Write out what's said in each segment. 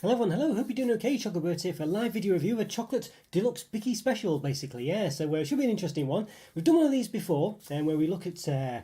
Hello everyone, hello, hope you're doing okay. Roberto here for a live video review of a chocolate deluxe Biscuit special, basically, yeah. So it should be an interesting one. We've done one of these before, where we look at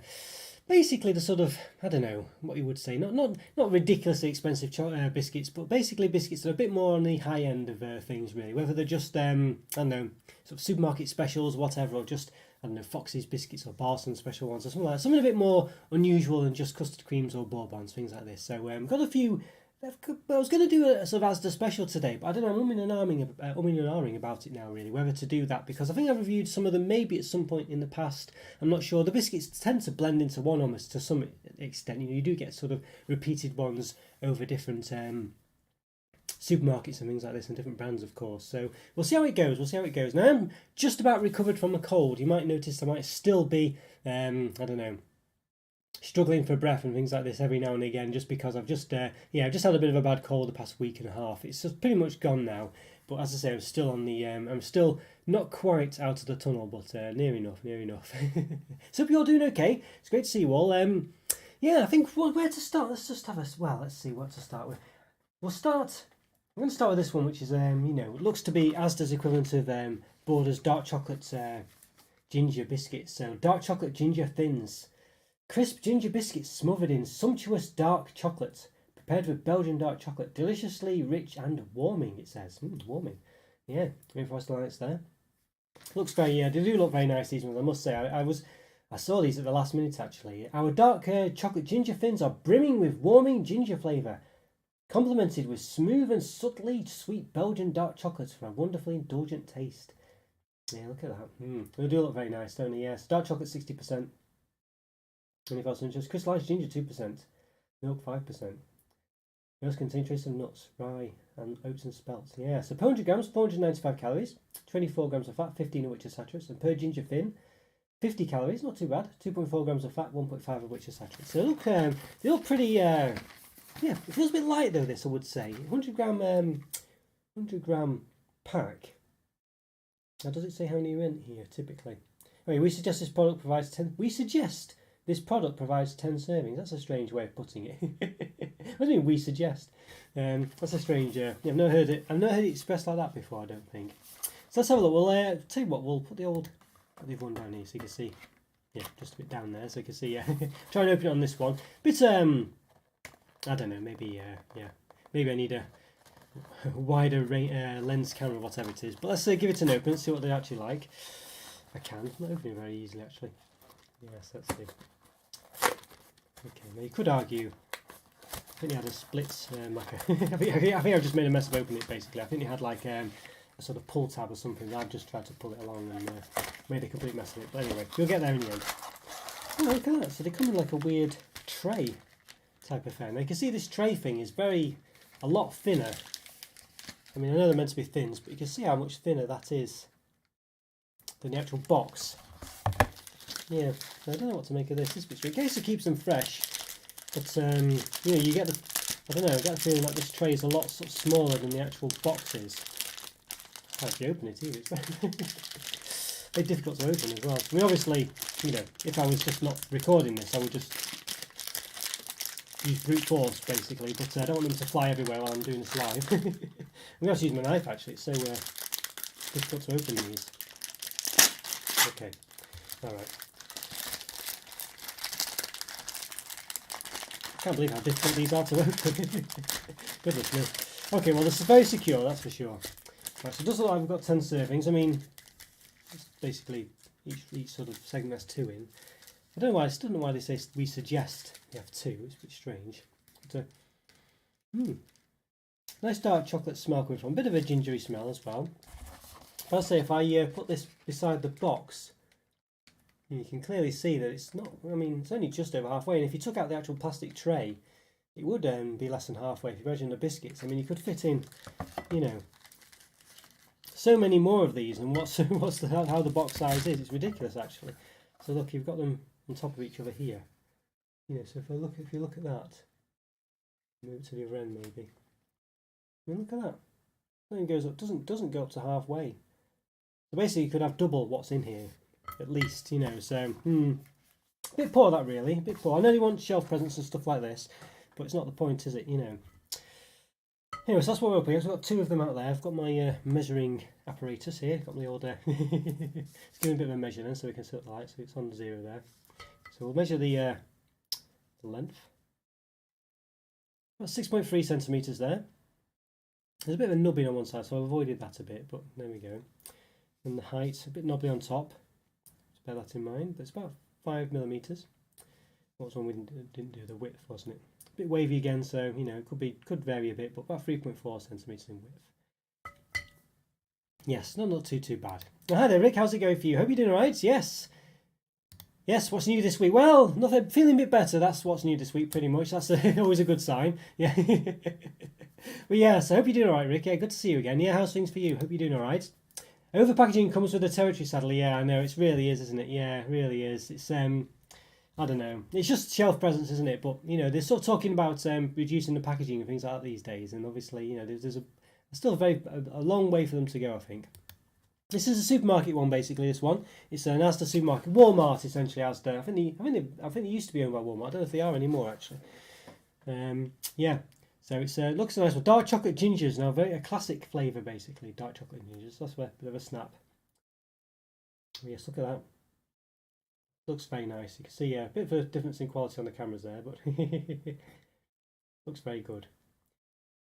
basically the sort of, I don't know what you would say, not ridiculously expensive biscuits, but basically biscuits that are a bit more on the high end of things, really. Whether they're just, I don't know, sort of supermarket specials, whatever, or just, I don't know, Fox's biscuits or Barson special ones or something like that. Something a bit more unusual than just custard creams or bourbons, things like this. So got a few. I was going to do a sort of Asda special today, but I don't know, I'm umming and ahhing about it now, really, whether to do that, because I think I've reviewed some of them maybe at some point in the past. I'm not sure. The biscuits tend to blend into one almost to some extent. You know, you do get sort of repeated ones over different supermarkets and things like this, and different brands, of course. So we'll see how it goes. Now, I'm just about recovered from a cold. You might notice I might still be, I don't know, struggling for breath and things like this every now and again, just because I've just I've just had a bit of a bad cold the past week and a half. It's just pretty much gone now, but as I say, I'm still on the I'm still not quite out of the tunnel, but near enough. So hope you're all doing okay. It's great to see you all. I think where to start? Let's just have let's see what to start with. I'm going to start with this one, which is it looks to be Asda's equivalent of Borders dark chocolate ginger biscuits. So dark chocolate ginger thins. Crisp ginger biscuits smothered in sumptuous dark chocolate, prepared with Belgian dark chocolate, deliciously rich and warming, it says. Warming. Yeah, reinforced lights there. Looks very, they do look very nice, these ones, I must say. I saw these at the last minute, actually. Our dark chocolate ginger thins are brimming with warming ginger flavour, complemented with smooth and subtly sweet Belgian dark chocolates for a wonderfully indulgent taste. Yeah, look at that. They do look very nice, don't they? Yes, dark chocolate 60%. 24 inches, crystallized ginger 2%, milk 5%. Most contain trace of nuts, rye, and oats and spelt. Yeah, so per 100 grams, 495 calories, 24 grams of fat, 15 of which are saturates, and per ginger thin, 50 calories, not too bad, 2.4 grams of fat, 1.5 of which are saturates. So they look pretty, it feels a bit light though, this, I would say. 100 gram pack. Now, does it say how many are in here, typically? Anyway, we suggest this product provides 10, this product provides 10 servings. That's a strange way of putting it. What do you mean, we suggest? That's a strange... I've never heard it expressed like that before, I don't think. So let's have a look. We'll tell you what, we'll put the other one down here so you can see. Yeah, just a bit down there so you can see. Try and open it on this one. But, I don't know, maybe I need a wider lens camera or whatever it is. But let's give it an open and see what they actually like. I can. I'm not opening very easily, actually. Yes, let's see. Okay, now you could argue, I think they had a split, I think I've just made a mess of opening it, basically. I think they had like a sort of pull tab or something. I've just tried to pull it along and made a complete mess of it. But anyway, we'll get there in the end. Oh, look at that. So they come in like a weird tray type of thing. Now you can see this tray thing is a lot thinner. I mean, I know they're meant to be thins, but you can see how much thinner that is than the actual box. Yeah, I don't know what to make of this. This bit's in case it keeps them fresh, but you get I get the feeling that this tray is a lot sort of smaller than the actual box is. Can't actually open it either. It's very difficult to open as well. I mean, obviously, if I was just not recording this, I would just use brute force basically. But I don't want them to fly everywhere while I'm doing this live. I'm going to have to use my knife actually. It's so difficult to open these. Okay, all right. I can't believe how difficult these are to open. Goodness me. Okay, well this is very secure, that's for sure. Right, so it does look like we've got 10 servings. I mean, it's basically each sort of segment has 2 in. I don't know why, I still don't know why they say we suggest we have 2. It's a bit strange. But, nice dark chocolate smell coming from. A bit of a gingery smell as well. But I'll say if I put this beside the box, you can clearly see that it's not, I mean, it's only just over halfway, and if you took out the actual plastic tray, it would be less than halfway. If you imagine the biscuits, I mean, you could fit in, so many more of these, and how the box size is. It's ridiculous, actually. So look, you've got them on top of each other here. So if you look at that, move it to the other end maybe. I mean, look at that. Nothing goes up, doesn't go up to halfway. So basically, you could have double what's in here. At least, so a bit poor that really, a bit poor. I know they want shelf presents and stuff like this, but it's not the point, is it? Anyway, so that's what we're up against. I've got two of them out there. I've got my measuring apparatus here. Got my old. It's giving a bit of a measure then, so we can set the light. So it's on 0 there. So we'll measure the length. About 6.3 centimeters there. There's a bit of a nubbing on one side, so I've avoided that a bit. But there we go. And the height, a bit knobbly on top. Just bear that in mind. But it's about 5 millimeters. What was one we didn't do? The width, wasn't it? A bit wavy again, so you know it could vary a bit, but about 3.4 centimeters in width. Yes, not too bad. Well, hi there, Rick. How's it going for you? Hope you're doing all right. Yes. Yes. What's new this week? Well, nothing. Feeling a bit better. That's what's new this week, pretty much. That's always a good sign. Yeah. But yeah, so I hope you're doing all right, Rick. Yeah, good to see you again. Yeah, how's things for you? Hope you're doing all right. Over packaging comes with the territory, sadly. Yeah, I know. It really is, isn't it? Yeah, it really is. It's I don't know. It's just shelf presence, isn't it? But you know, they're sort of talking about reducing the packaging and things like that these days. And obviously, you know, there's still a long way for them to go, I think. This is a supermarket one, basically. This one, it's an Asda supermarket, Walmart essentially. Asda. I think they used to be owned by Walmart. I don't know if they are anymore, actually. Yeah. So it's looks a nice one. Dark chocolate gingers, now a classic flavour, basically. Dark chocolate gingers. That's a bit of a snap. Yes, look at that. Looks very nice. You can see a bit of a difference in quality on the cameras there, but looks very good.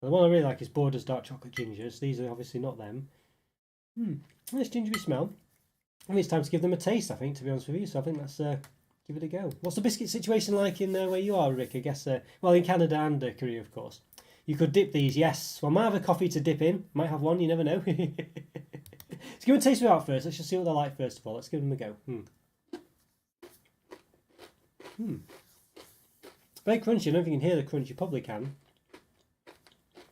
The one I really like is Borders Dark Chocolate Gingers. These are obviously not them. Nice gingery smell. I think it's time to give them a taste, I think, to be honest with you. So I think let's give it a go. What's the biscuit situation like in where you are, Rick? I guess, well, in Canada and Korea, of course. You could dip these, yes. Well, I might have a coffee to dip in. Might have one, you never know. Let's give them a taste without first. Let's just see what they're like first of all. Let's give them a go. Very crunchy. I don't know if you can hear the crunch. You probably can.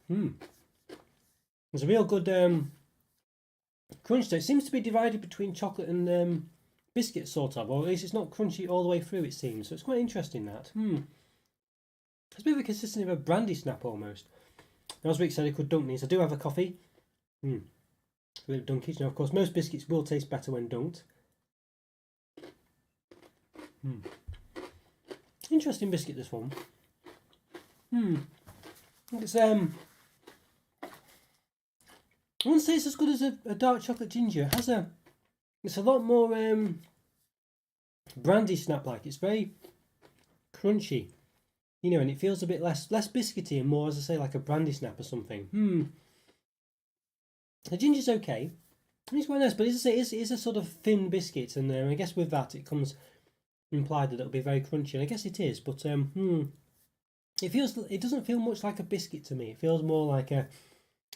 There's a real good crunch there. It seems to be divided between chocolate and biscuit, sort of. Or at least it's not crunchy all the way through, it seems. So it's quite interesting, that. It's a bit of a consistency of a brandy snap, almost. Now, as Rick said, it could dunk these. I do have a coffee. A bit of dunkage. Now, of course, most biscuits will taste better when dunked. Interesting biscuit, this one. It's I wouldn't say it's as good as a dark chocolate ginger. It has it's a lot more brandy snap like. It's very crunchy, you know, and it feels a bit less biscuity and more, as I say, like a brandy snap or something. The ginger's okay. It's quite nice, but as I say, it is a sort of thin biscuit, and I guess with that it comes implied that it'll be very crunchy, and I guess it is, but it doesn't feel much like a biscuit to me. It feels more like a, I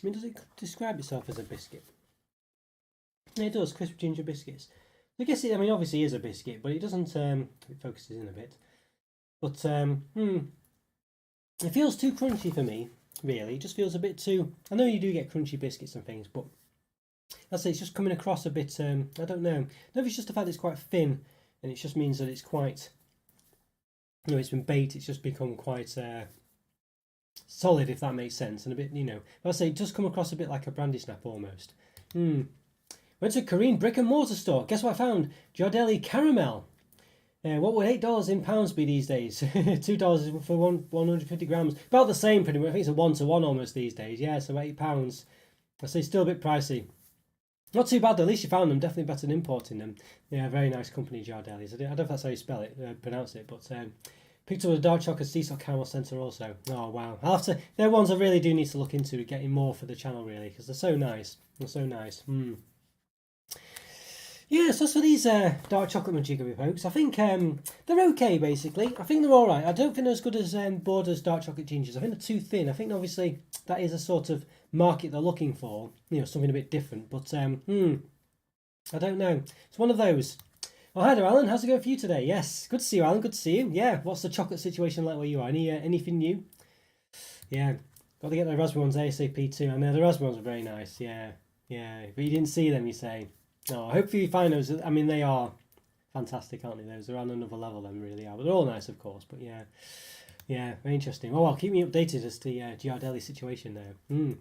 mean, does it describe itself as a biscuit? Yeah, it does. Crisp ginger biscuits. I guess it, I mean, obviously is a biscuit, but it doesn't it focuses in a bit, but it feels too crunchy for me, really. It just feels a bit too, I know you do get crunchy biscuits and things, but I'd say it's just coming across a bit I don't know. I don't know if it's just the fact that it's quite thin, and it just means that it's quite, you know, it's been baked, it's just become quite solid, if that makes sense, and a bit, you know, but I say it does come across a bit like a brandy snap almost. Went to a Korean brick and mortar store. Guess what I found? Giardelli caramel. What would $8 in pounds be these days? $2 for 150 grams. About the same, pretty much. I think it's a 1-to-1 almost these days. Yeah, so £8. I say still a bit pricey. Not too bad though. At least you found them. Definitely better than importing them. Yeah, very nice company, Giardelli's. I don't know if that's how you spell it, pronounce it, but picked up a dark chocolate sea salt caramel centre also. Oh wow, I'll have to. They're ones I really do need to look into, getting more for the channel really, because they're so nice. They're so nice. Yeah, so as for these dark chocolate Majiggery folks, I think they're okay basically. I think they're alright. I don't think they're as good as Borders dark chocolate gingers. I think they're too thin. I think obviously that is a sort of market they're looking for, you know, something a bit different. But I don't know. It's one of those. Oh, hi there, Alan. How's it going for you today? Yes, good to see you, Alan. Good to see you. Yeah, what's the chocolate situation like where you are? Anything new? Yeah, got to get the raspberry ones ASAP too. I know the raspberry ones are very nice. Yeah, but you didn't see them, you say. No, hopefully you find those. I mean, they are fantastic, aren't they? Those are on another level, them really are. But they're all nice, of course. But yeah, very interesting. Oh, well, keep me updated as to the Giardelli situation there. I'm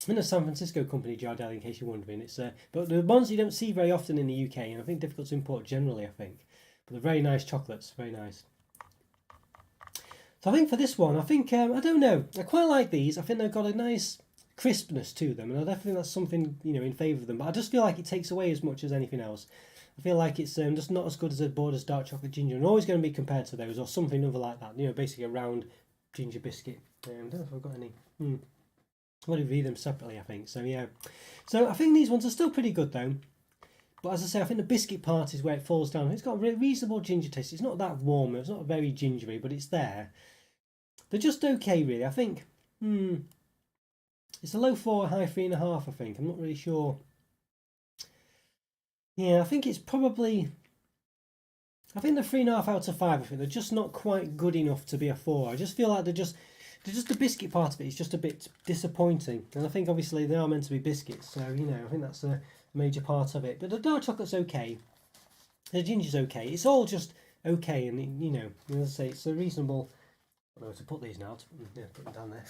in a San Francisco company, Giardelli, in case you're wondering. It's but the ones you don't see very often in the UK, and I think difficult to import generally, I think. But they're very nice chocolates, very nice. So I think for this one, I think, I don't know, I quite like these. I think they've got a nice crispness to them, and I definitely think that's something, you know, in favour of them. But I just feel like it takes away as much as anything else. I feel like it's just not as good as a Borders dark chocolate ginger, and always going to be compared to those or something other like that. You know, basically a round ginger biscuit. I don't know if I've got any. I'm going to read them separately, I think. So yeah, so I think these ones are still pretty good though. But as I say, I think the biscuit part is where it falls down. It's got a reasonable ginger taste. It's not that warm. It's not very gingery, but it's there. They're just okay, really. I think. It's a low 4, high 3.5. I think. I'm not really sure. Yeah, I think it's probably. I think they're 3.5 out of 5. I think they're just not quite good enough to be a 4. I just feel like they're just the biscuit part of it is just a bit disappointing. And I think obviously they are meant to be biscuits, so you know I think that's a major part of it. But the dark chocolate's okay. The ginger's okay. It's all just okay, and you know, as I say, it's a reasonable. I don't know where to put these now. Put them down there.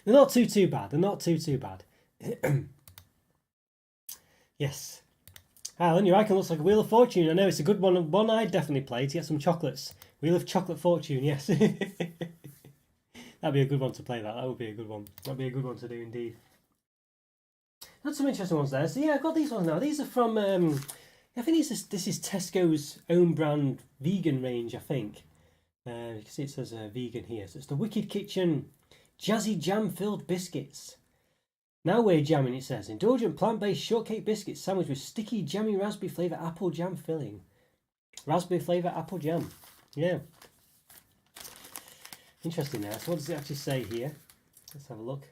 They're not too bad. They're not too bad. Yes. Alan, your icon looks like a Wheel of Fortune. I know it's a good one. One I'd definitely play to get some chocolates. Wheel of Chocolate Fortune, yes. That'd be a good one to play. That would be a good one. That'd be a good one to do indeed. Got some interesting ones there. So yeah, I've got these ones now. These are from. I think this is Tesco's own brand vegan range. I think. You can see it says vegan here. So it's the Wicked Kitchen Jazzy Jam filled biscuits. Now we're jamming, it says. Indulgent plant-based shortcake biscuits sandwiched with sticky jammy raspberry flavour apple jam filling. Raspberry flavour apple jam. Yeah. Interesting there. So what does it actually say here? Let's have a look.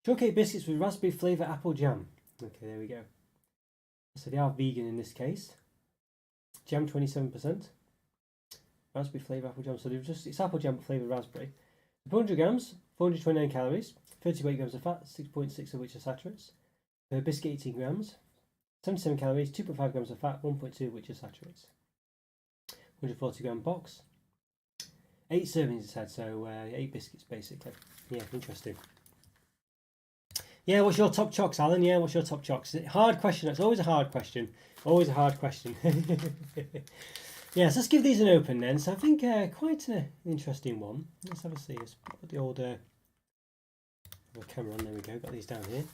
Shortcake biscuits with raspberry flavour apple jam. Okay, there we go. So they are vegan in this case. Jam 27%. Raspberry flavour apple jam. So it's apple jam but flavoured raspberry. 400 grams, 429 calories. 38 grams of fat, 6.6 of which are saturates. Per biscuit, 18 grams. 77 calories, 2.5 grams of fat, 1.2 of which are saturates. 140 gram box. 8 servings, it said, so 8 biscuits basically. Yeah, interesting. Yeah, what's your top chocks, Alan? Yeah, what's your top chocks? Hard question. It's always a hard question. Always a hard question. Yes, let's give these an open then. So I think quite an interesting one. Let's have a see. Let's put the old camera on. There we go. Got these down here.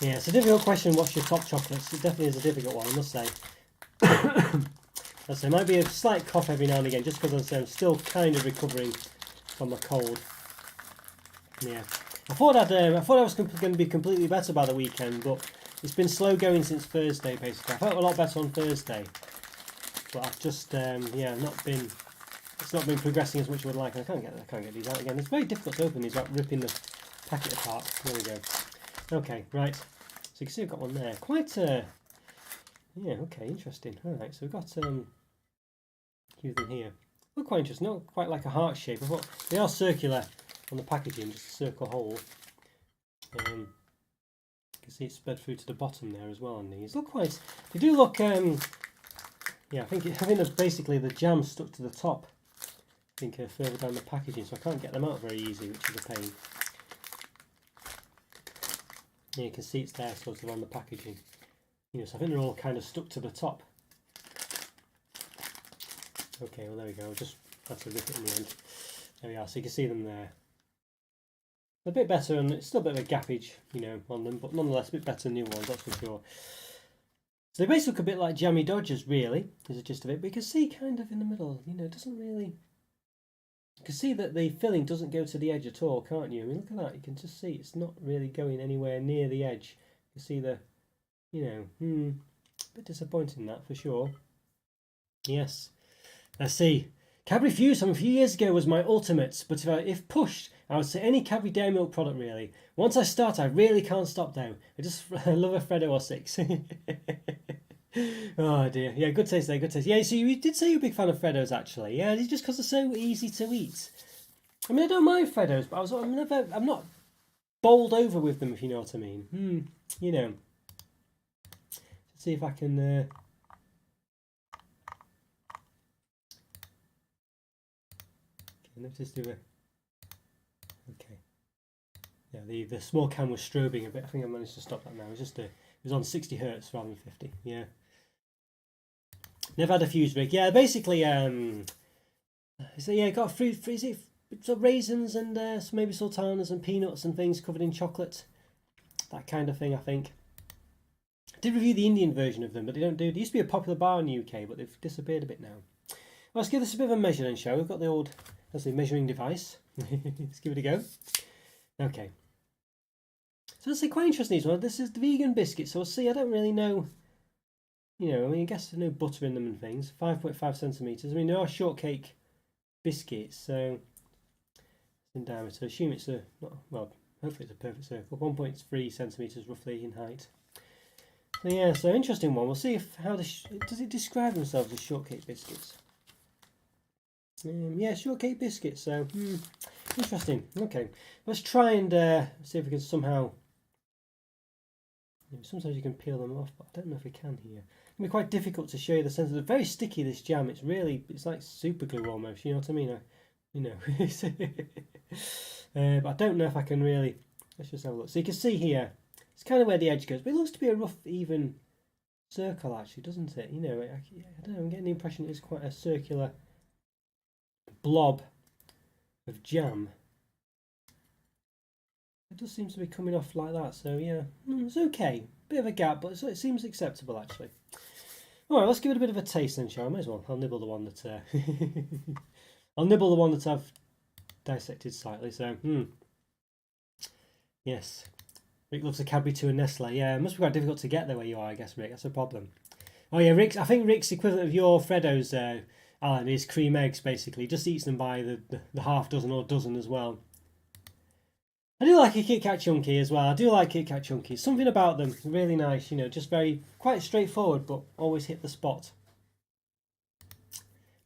Yeah, it's a difficult question. What's your top chocolates? It definitely is a difficult one, I must say. There might be a slight cough every now and again, just because I'm still kind of recovering from a cold. Yeah, I thought I was going to be completely better by the weekend, but it's been slow going since Thursday. Basically, I felt a lot better on Thursday, but I've just it's not been progressing as much as I would like. I can't get these out again. It's very difficult to open these without ripping the packet apart. There we go. Okay, right. So you can see I've got one there. Quite yeah. Okay, interesting. All right, so we've got a few of them here. Look quite interesting. Not quite like a heart shape. I thought they are circular on the packaging, just a circle hole. You can see it's spread through to the bottom there as well on these. Look quite. They do look. Yeah, I think basically the jam stuck to the top. I think further down the packaging, so I can't get them out very easy, which is a pain. Yeah, you can see it's there sort of on the packaging. You know, so I think they're all kind of stuck to the top. Okay, well there we go. I'll just have to rip it in the end. There we are. So you can see them there. A bit better, and it's still a bit of a gappage, you know, on them, but nonetheless a bit better than new ones, that's for sure. So they basically look a bit like Jammy Dodgers, really, is the gist of it. But you can see kind of in the middle, you know, it doesn't really. You can see that the filling doesn't go to the edge at all, can't you? I mean, look at that. You can just see it's not really going anywhere near the edge. You see the, you know, a bit disappointing that for sure. Yes. Let's see. Cadbury Fuse from a few years ago was my ultimate, but if pushed, I would say any Cadbury Dairy Milk product really. Once I start, I really can't stop though. I love a Freddo or 6. Oh dear. Yeah, good taste there, good taste. Yeah, so you did say you're a big fan of Freddos actually. Yeah, it's just because they're so easy to eat. I mean, I don't mind Freddos, but I'm not bowled over with them, if you know what I mean. You know. Let's see if I can. Let's just do a. Okay. Yeah, the small cam was strobing a bit. I think I managed to stop that now. It was on 60 hertz rather than 50. Yeah. Never had a fused rig. Yeah, basically, so yeah, got fruit. Is it so raisins and maybe sultanas and peanuts and things covered in chocolate? That kind of thing, I think. I did review the Indian version of them, but they don't do. They used to be a popular bar in the UK, but they've disappeared a bit now. Well, let's give this a bit of a measure then, shall we? We've got the old, that's the measuring device. Let's give it a go. Okay. So let's say quite interesting as well. This is the vegan biscuit, so we'll see. I don't really know. You know, I mean, I guess there's no butter in them and things. 5.5 centimetres. I mean, there are shortcake biscuits, so in diameter. I assume it's well, hopefully it's a perfect circle. 1.3 centimetres roughly in height. So yeah, so interesting one. We'll see if does it describe themselves as shortcake biscuits. Yeah, shortcake biscuits. So interesting. Okay, let's try and see if we can somehow. Sometimes you can peel them off, but I don't know if we can here. It can be quite difficult to show you the sense of. It's very sticky, this jam. It's like super glue almost. You know what I mean? But I don't know if I can really. Let's just have a look. So you can see here. It's kind of where the edge goes, but it looks to be a rough, even circle, actually, doesn't it? You know, I don't know. I'm getting the impression it's quite a circular blob of jam. It does seem to be coming off like that, so yeah, it's okay. Bit of a gap, but it seems acceptable actually. All right, let's give it a bit of a taste then, shall we? Might as well. I'll nibble the one that I've dissected slightly. So, yes, Rick loves a Cadbury to a Nestle. Yeah, it must be quite difficult to get there where you are, I guess, Rick. That's a problem. Oh yeah, I think Rick's equivalent of your Freddo's, Alan, is cream eggs basically. Just eats them by the half dozen or dozen as well. I do like a Kit Kat Chunky as well. I do like Kit Kat Chunky. Something about them really nice, you know, just quite straightforward, but always hit the spot.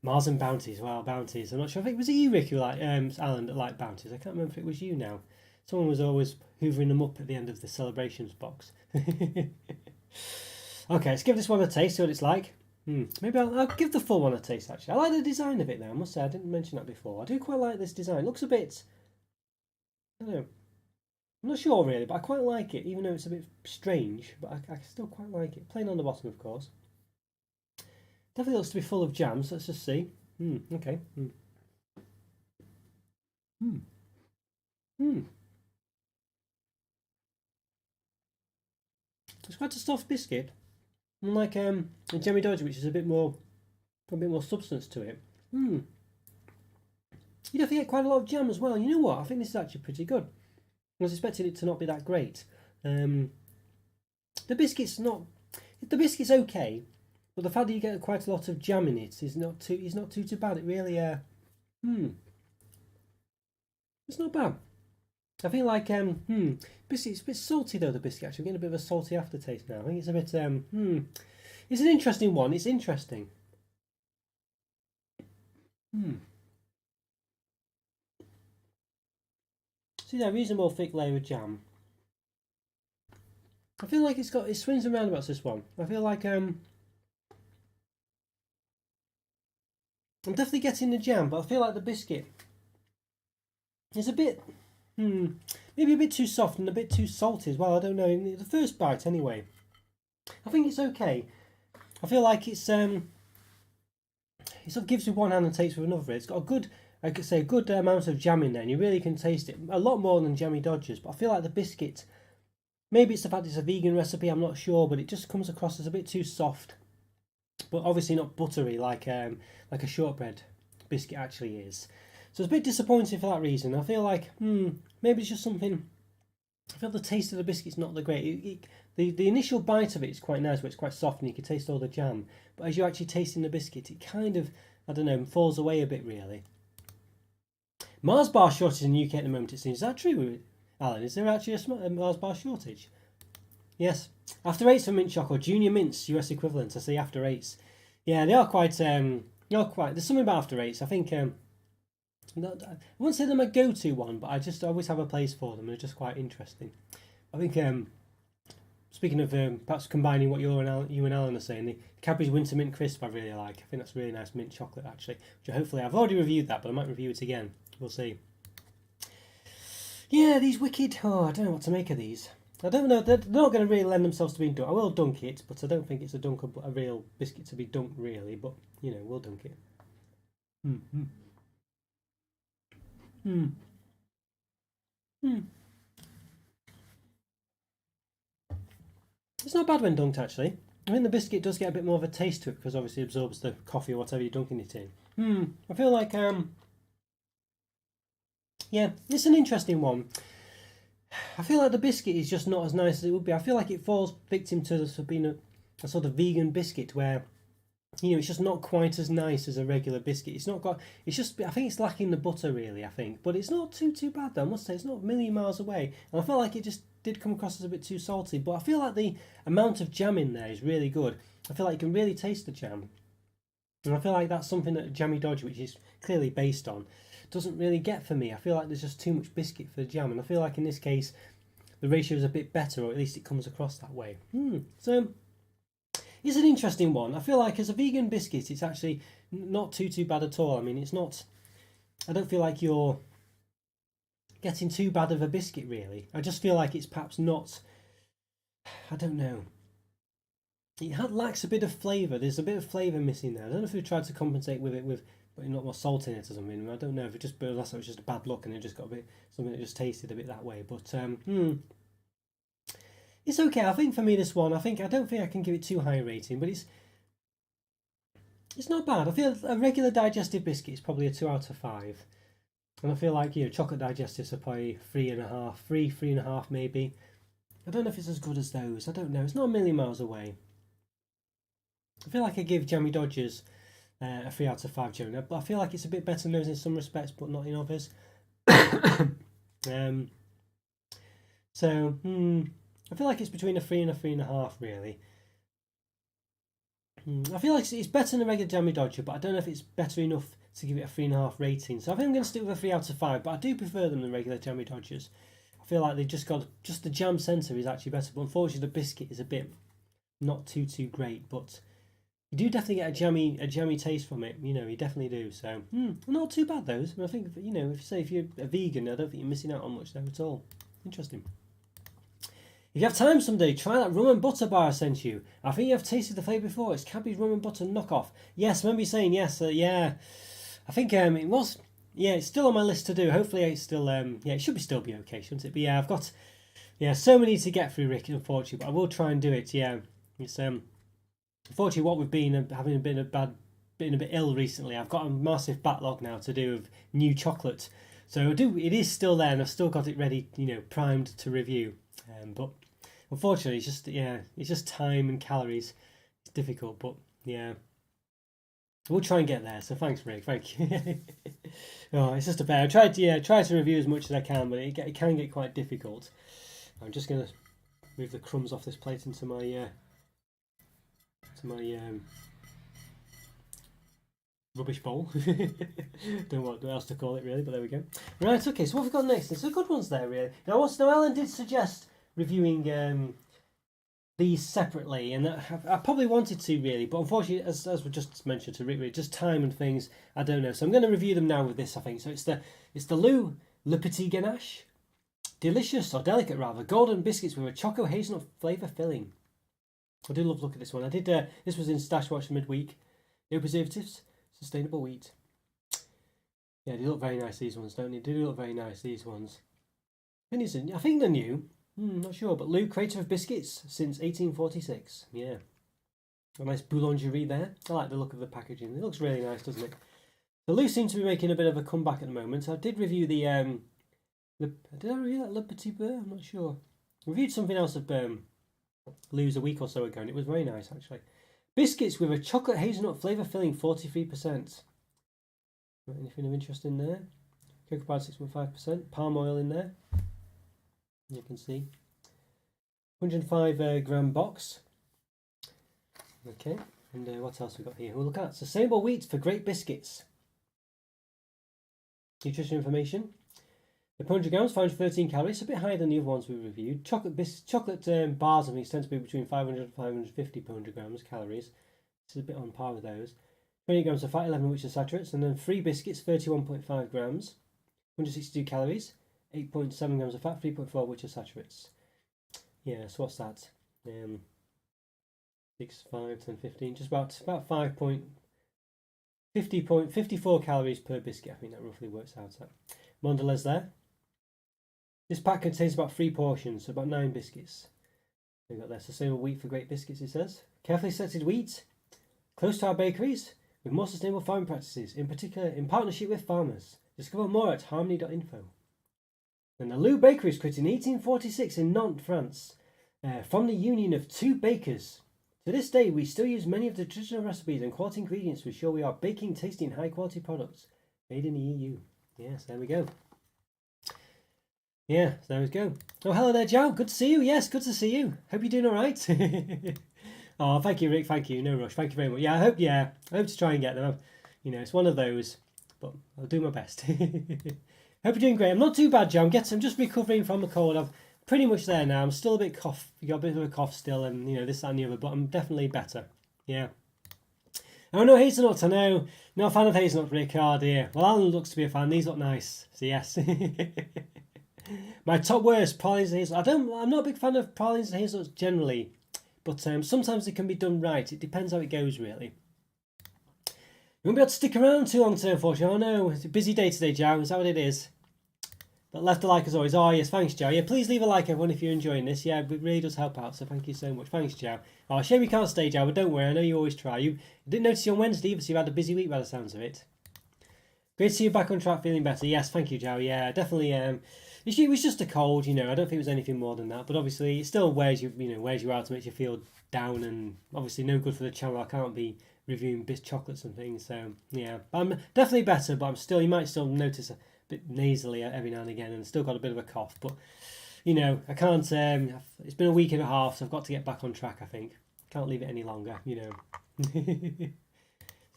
Mars and Bounties. Wow, Bounties. I'm not sure. I think was it you, Rick, who Alan, that liked Bounties. I can't remember if it was you now. Someone was always hoovering them up at the end of the celebrations box. Okay, let's give this one a taste. See what it's like. Maybe I'll give the full one a taste. Actually, I like the design of it now. I must say, I didn't mention that before. I do quite like this design. It looks a bit. I don't know. I'm not sure really, but I quite like it, even though it's a bit strange, but I still quite like it. Plain on the bottom, of course. Definitely looks to be full of jam, so let's just see. Okay. It's quite a soft biscuit. Unlike a Jammy Dodger, which is got a bit more substance to it. You definitely get quite a lot of jam as well. You know what? I think this is actually pretty good. I was expecting it to not be that great. The biscuit's okay, but the fact that you get quite a lot of jam in it is not too bad. It really it's not bad. I feel like biscuit's a bit salty though. The biscuit actually, I'm getting a bit of a salty aftertaste now. I think it's a bit it's an interesting one. It's interesting. See that reasonable thick layer of jam. I feel like it swings and roundabouts, this one. I feel like I'm definitely getting the jam, but I feel like the biscuit is a bit maybe a bit too soft and a bit too salty as well. I don't know. In the first bite anyway. I think it's okay. I feel like it sort of gives with one hand and takes with another. It's got a good, I could say, a good amount of jam in there, and you really can taste it. A lot more than Jammy Dodgers, but I feel like the biscuit, maybe it's the fact it's a vegan recipe, I'm not sure, but it just comes across as a bit too soft. But obviously not buttery like a shortbread biscuit actually is. So it's a bit disappointing for that reason. I feel like, maybe it's just something. I feel the taste of the biscuit's not the great. The initial bite of it is quite nice, where it's quite soft and you can taste all the jam. But as you're actually tasting the biscuit, it kind of, I don't know, falls away a bit really. Mars bar shortage in the UK at the moment, it seems. Is that true, Alan? Is there actually a Mars bar shortage? Yes. After 8s for mint chocolate, junior mints, US equivalent. I say after 8s. Yeah, they are quite. There's something about after 8s. I think. I wouldn't say they're my go-to one, but I always have a place for them. They're just quite interesting. I think. Speaking of perhaps combining what you and Alan are saying, the Cadbury's Winter Mint Crisp I really like. I think that's really nice mint chocolate actually. Which hopefully I've already reviewed that, but I might review it again. We'll see. Yeah, these wicked. Oh, I don't know what to make of these. I don't know. They're not going to really lend themselves to being dunked. I will dunk it, but I don't think it's a real biscuit to be dunked really. But you know, we'll dunk it. Mm, mm, mm, mm. It's not bad when dunked actually. I think the biscuit does get a bit more of a taste to it because obviously it absorbs the coffee or whatever you're dunking it in. I feel like yeah, it's an interesting one. I feel like the biscuit is just not as nice as it would be. I feel like it falls victim to being a sort of vegan biscuit where it's just not quite as nice as a regular biscuit. It's not got. It's just. I think it's lacking the butter really. I think, but it's not too bad though. I must say it's not a million miles away. And I felt like it just did come across as a bit too salty. But I feel like the amount of jam in there is really good. I feel like you can really taste the jam, and I feel like that's something that Jammy Dodge, which is clearly based on, doesn't really get for me. I feel like there's just too much biscuit for the jam, and I feel like in this case the ratio is a bit better, or at least it comes across that way. So it's an interesting one. I feel like as a vegan biscuit, it's actually not too bad at all. I mean, it's not. I don't feel like you're getting too bad of a biscuit, really. I just feel like it's perhaps not. I don't know. It lacks a bit of flavour. There's a bit of flavour missing there. I don't know if we tried to compensate with it with putting not more salt in it or something. I don't know if it just last time it was just a bad look and it just got a bit something that just tasted a bit that way. But it's okay. I think for me this one, I don't think I can give it too high a rating, but it's not bad. I feel a regular digestive biscuit is probably a 2 out of 5, and I feel like chocolate digestives are probably 3.5, 3.5 maybe. I don't know if it's as good as those. I don't know. It's not a million miles away. I feel like I give Jammy Dodgers a 3 out of 5 generally, but I feel like it's a bit better than those in some respects, but not in others. So I feel like it's between a 3 and a 3.5 really. I feel like it's better than a regular Jammy Dodger, but I don't know if it's better enough to give it a 3.5 rating. So I think I'm going to stick with a 3 out of 5, but I do prefer them than regular Jammy Dodgers. I feel like they've just the jam centre is actually better, but unfortunately the biscuit is a bit not too great, but you do definitely get a jammy taste from it. You definitely do. So not too bad those. I think if you're a vegan, I don't think you're missing out on much there at all. Interesting. If you have time someday, try that rum and butter bar I sent you. I think you have tasted the flavour before. It's Cadbury's rum and butter knockoff. Yes, I remember you saying yes. Yeah, I think it was. Yeah, it's still on my list to do. Hopefully, it's still. It should still be okay, shouldn't it? But yeah, I've got. Yeah, so many to get through, Rick. Unfortunately, but I will try and do it. Yeah, it's unfortunately what we've been having been a bit ill recently. I've got a massive backlog now to do of new chocolate. So it is still there, and I've still got it ready, primed to review. But unfortunately, it's just time and calories. It's difficult, but yeah, we'll try and get there. So thanks, Rick. Thank you. Oh, it's just a bit. I try to review as much as I can, but it can get quite difficult. I'm just gonna move the crumbs off this plate into my rubbish bowl. Don't know what else to call it really, but there we go. Right, okay, so what have we got next? There's some good ones there really. Now Ellen did suggest reviewing these separately, and I probably wanted to really, but unfortunately, as we just mentioned to Rick, just time and things, I don't know. So I'm going to review them now with this, I think. So it's the Le Petit Ganache. Delicious, or delicate rather, golden biscuits with a choco hazelnut flavour filling. I do love the look at this one. I did. This was in Stash Watch midweek. No preservatives, sustainable wheat. Yeah, they look very nice. These ones, don't they? They do look very nice. These ones. I think they're new. Not sure, but Lou, creator of biscuits since 1846. Yeah, a nice boulangerie there. I like the look of the packaging. It looks really nice, doesn't it? So Lou seems to be making a bit of a comeback at the moment. I did review the did I review that Le Petit Beurre? I'm not sure. I reviewed something else of Lou's a week or so ago, and it was very nice actually. Biscuits with a chocolate hazelnut flavour filling, 43%. Anything of interest in there? Cocoa powder 6.5%. Palm oil in there. You can see. 105 gram box. Okay, and what else we got here? We'll look at sustainable wheat for great biscuits. Nutrition information. The 100 grams, 513 calories, a bit higher than the other ones we reviewed. Chocolate bars, I think, tend to be between 500 and 550 per 100 grams calories. This is a bit on par with those. 20 grams of fat, 11 of which are saturates, and then 3 biscuits, 31.5 grams, 162 calories, 8.7 grams of fat, 3.4 of which are saturates. Yeah, so what's that? 6, 5, 10, 15, just about 5.54 calories per biscuit. I think that roughly works out at. Mondelez there. This pack contains about 3 portions, so about 9 biscuits. We've got there sustainable wheat for great biscuits, it says. Carefully selected wheat, close to our bakeries, with more sustainable farming practices, in particular in partnership with farmers. Discover more at harmony.info. And the Lou Bakery was created in 1846 in Nantes, France, from the union of 2 bakers. To this day, we still use many of the traditional recipes and quality ingredients to ensure we are baking tasty and high quality products made in the EU. Yes, there we go. Yeah, there we go. Oh, hello there, Joe. Good to see you. Yes, good to see you. Hope you're doing all right. Oh, thank you, Rick. Thank you. No rush. Thank you very much. I hope to try and get them. It's one of those, but I'll do my best. Hope you're doing great. I'm not too bad, Joe. I'm just recovering from a cold. I'm pretty much there now. I'm still a bit cough. You got a bit of a cough still, and this, that, and the other. But I'm definitely better. Yeah. Oh no, hazelnuts. I know. Not a fan of hazelnuts, Rick. Oh dear. Well, Alan looks to be a fan. These look nice. So yes. My top worst, pralines and hazelnuts. I'm not a big fan of pralines and hazelnuts generally, but sometimes it can be done right. It depends how it goes, really. You won't be able to stick around too long today, unfortunately. Oh no, it's a busy day today, Joe. Is that what it is? But left a like as always. Oh yes, thanks, Joe. Yeah, please leave a like, everyone, if you're enjoying this. Yeah, it really does help out, so thank you so much. Thanks, Joe. Oh, shame you can't stay, Joe, but don't worry. I know you always try. I didn't notice you on Wednesday either, so you've had a busy week by the sounds of it. Great to see you back on track, feeling better. Yes, thank you, Joe. Yeah, definitely. It was just a cold, I don't think it was anything more than that. But obviously, it still wears you out to make you feel down, and obviously no good for the channel. I can't be reviewing chocolates and things. So yeah, but I'm definitely better. But you might still notice a bit nasally every now and again, and still got a bit of a cough. But I can't. It's been a week and a half, so I've got to get back on track. I think can't leave it any longer.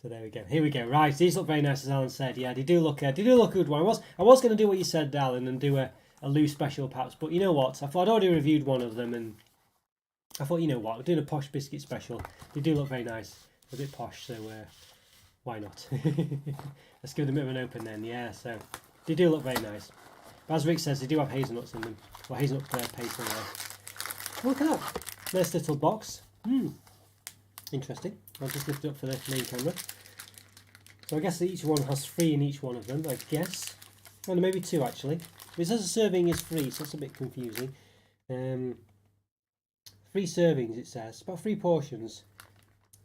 So there we go. Here we go. Right, these look very nice, as Alan said. Yeah, they do look a good one. I was going to do what you said, Alan, and do a loose special perhaps. But you know what? I thought I'd already reviewed one of them, and I thought, we're doing a posh biscuit special. They do look very nice, a bit posh. So why not? Let's give them a bit of an open then. Yeah. So they do look very nice. But as Rick says, they do have hazelnuts in them. Well, hazelnut paste in there. Look at that. Nice little box. Interesting. I'll just lift it up for the main camera. So I guess that each one has 3 in each one of them, I guess. Well, maybe 2 actually. It says a serving is 3, so that's a bit confusing. 3 servings, it says. About 3 portions.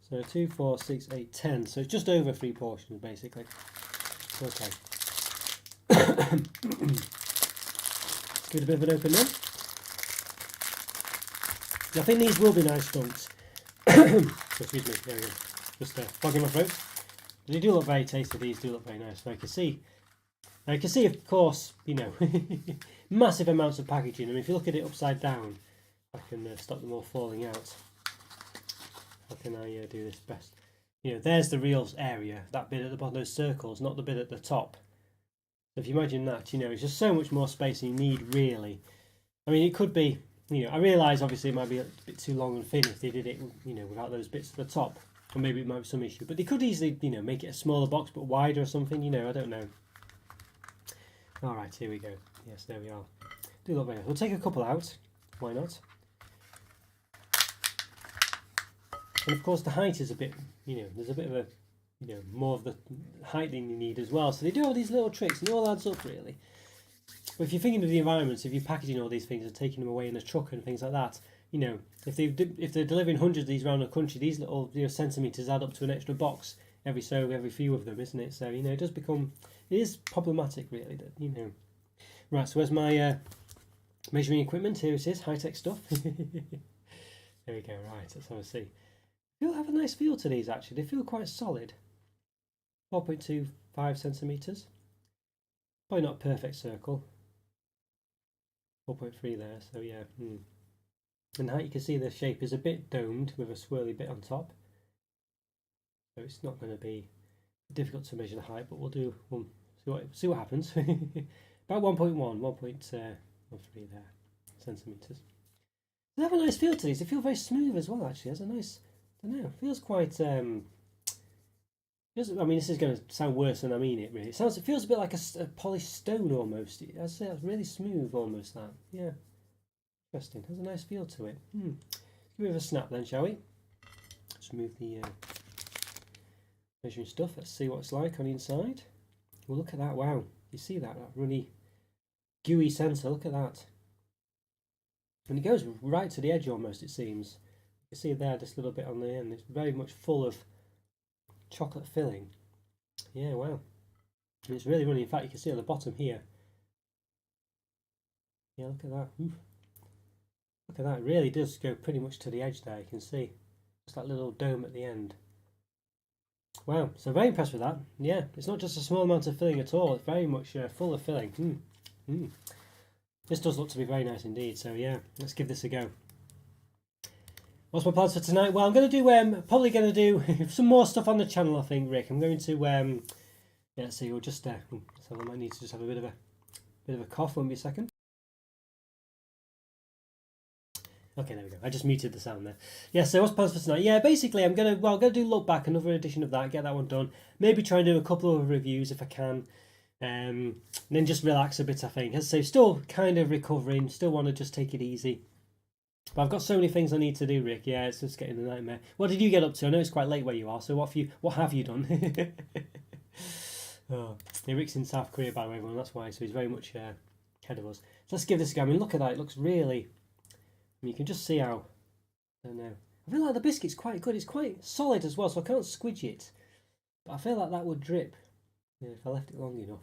So 2, 4, 6, 8, 10. So it's just over 3 portions, basically. Okay. Let's give it a bit of an open then. I think these will be nice dunks. Excuse me, there we go. Just fogging my throat. They do look very tasty, these do look very nice. So I can see, of course, massive amounts of packaging. I mean, if you look at it upside down, I can stop them all falling out. How can I do this best? There's the real area, that bit at the bottom of those circles, not the bit at the top. So if you imagine that, it's just so much more space than you need, really. I mean, it could be, I realise obviously it might be a bit too long and thin if they did it, without those bits at the top. Or maybe it might be some issue. But they could easily, make it a smaller box but wider or something, I don't know. Alright, here we go. Yes, there we are. Do look very nice. We'll take a couple out. Why not? And of course the height is a bit, there's a bit of a, more of the height than you need as well. So they do all these little tricks and it all adds up really. But if you're thinking of the environment, if you're packaging all these things and taking them away in a truck and things like that, if they're delivering hundreds of these around the country, these little centimetres add up to an extra box every few of them, isn't it? So it does become, it is problematic really. That Right, so where's my measuring equipment? Here it is, high tech stuff. There we go. Right, let's have a see. They'll have a nice feel to these actually. They feel quite solid. 4.25 centimetres. Probably not a perfect circle. 4.3 there, so yeah. And how you can see the shape is a bit domed with a swirly bit on top. So it's not going to be difficult to measure the height, but we'll see what happens. About 1.13 there centimetres. They have a nice feel to these. They feel very smooth as well actually. It has a nice, I don't know, feels quite I mean, this is going to sound worse than I mean it really. It feels a bit like a polished stone almost. I'd say it's really smooth almost that. Yeah. Interesting. Has a nice feel to it. Give it a snap then, shall we? Let's remove the measuring stuff. Let's see what it's like on the inside. Well, look at that. Wow. You see that runny, gooey centre. Look at that. And it goes right to the edge almost, it seems. You can see there, this little bit on the end. It's very much full of chocolate filling. Yeah, wow. And it's really runny. In fact, you can see at the bottom here. Yeah, look at that. Ooh. Look at that. It really does go pretty much to the edge there. You can see just that little dome at the end. Wow, so very impressed with that. Yeah, it's not just a small amount of filling at all. It's very much full of filling. This does look to be very nice indeed. So yeah, let's give this a go. What's my plans for tonight? Well, I'm going to do probably going to do some more stuff on the channel. I think, Rick. I'm going to yeah. Let's see. We'll just so I might need to just have a bit of a cough. Won't be a second. Okay, there we go. I just muted the sound there. Yeah, so what's plans for tonight? Yeah, basically I'm gonna do Look Back, another edition of that, get that one done. Maybe try and do a couple of reviews if I can. And then just relax a bit, I think. As I say, still kind of recovering, still want to just take it easy. But I've got so many things I need to do, Rick. Yeah, it's just getting a nightmare. What did you get up to? I know it's quite late where you are, so what have you done? Oh, yeah, Rick's in South Korea, by the way, everyone, that's why, so he's very much ahead of us. So let's give this a go. I mean, look at that, it looks really... you can just see how, I don't know. I feel like the biscuit's quite good. It's quite solid as well, so I can't squidge it. But I feel like that would drip, if I left it long enough.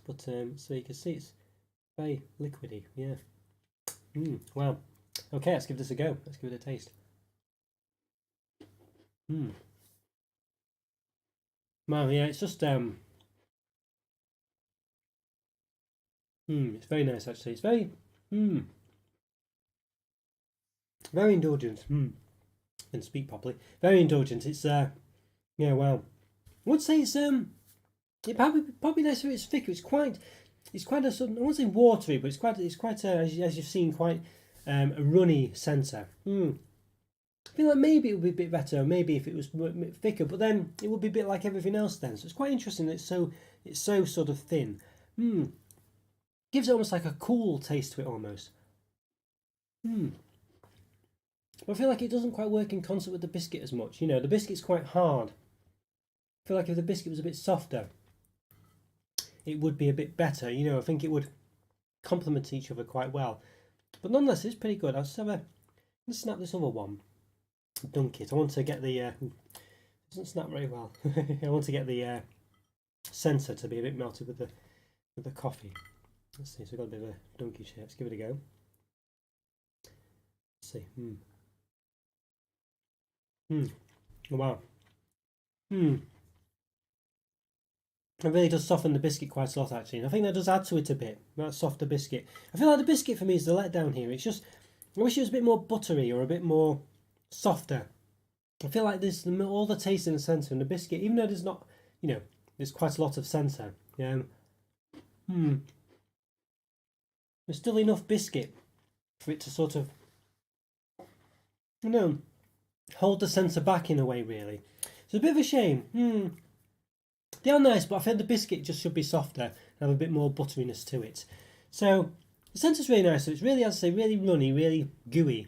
But so you can see it's very liquidy. Yeah. Wow. Okay, let's give this a go. Let's give it a taste. Wow. Yeah, it's just it's very nice actually. It's very very indulgent. Can speak properly. Very indulgent. It's yeah, wow. I would say it's it probably nice if it's thicker. It's quite a sort of, I won't say watery, but it's quite as you've seen, quite a runny centre. I feel like maybe it would be a bit better, maybe if it was thicker, but then it would be a bit like everything else then. So it's quite interesting that it's so sort of thin. Gives it almost like a cool taste to it almost. But I feel like it doesn't quite work in concert with the biscuit as much. You know, the biscuit's quite hard. I feel like if the biscuit was a bit softer, it would be a bit better. You know, I think it would complement each other quite well. But nonetheless, it's pretty good. I'll just let's snap this other one. Dunk it. I want to get the it doesn't snap very well. I want to get the centre to be a bit melted with the coffee. Let's see. So we've got a bit of a dunky shape. Let's give it a go. Let's see. Oh, wow. It really does soften the biscuit quite a lot, actually. And I think that does add to it a bit, that softer biscuit. I feel like the biscuit for me is the letdown here. It's just, I wish it was a bit more buttery or a bit more softer. I feel like there's all the taste in the centre, and the biscuit, even though there's not, you know, there's quite a lot of centre. There's still enough biscuit for it to sort of, you know, hold the centre back in a way, really. It's a bit of a shame. They are nice, but I think the biscuit just should be softer and have a bit more butteriness to it. So the centre's really nice. So it's really, as I say, really runny, really gooey.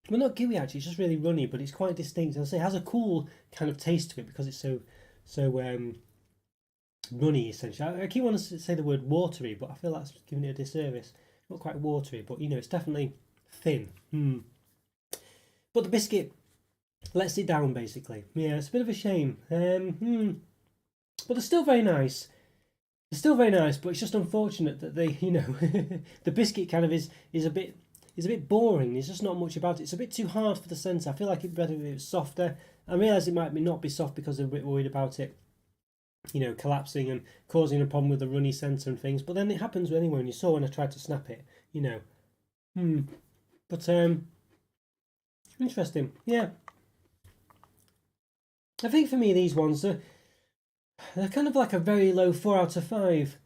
Well, not gooey actually. It's just really runny, but it's quite distinct. As I say, it has a cool kind of taste to it because it's so runny. Essentially, I keep wanting to say the word watery, but I feel that's giving it a disservice. Not quite watery, but you know, it's definitely thin. But the biscuit lets it down basically. Yeah, it's a bit of a shame. But they're still very nice. They're still very nice, but it's just unfortunate that they, you know, the biscuit kind of is a bit boring. There's just not much about it. It's a bit too hard for the centre. I feel like it'd be better if it was softer. I realise it might not be soft because they're a bit worried about it, you know, collapsing and causing a problem with the runny centre and things. But then it happens anyway. And you saw when I tried to snap it, you know. But interesting. Yeah. I think for me these ones they're kind of like a very low 4 out of 5.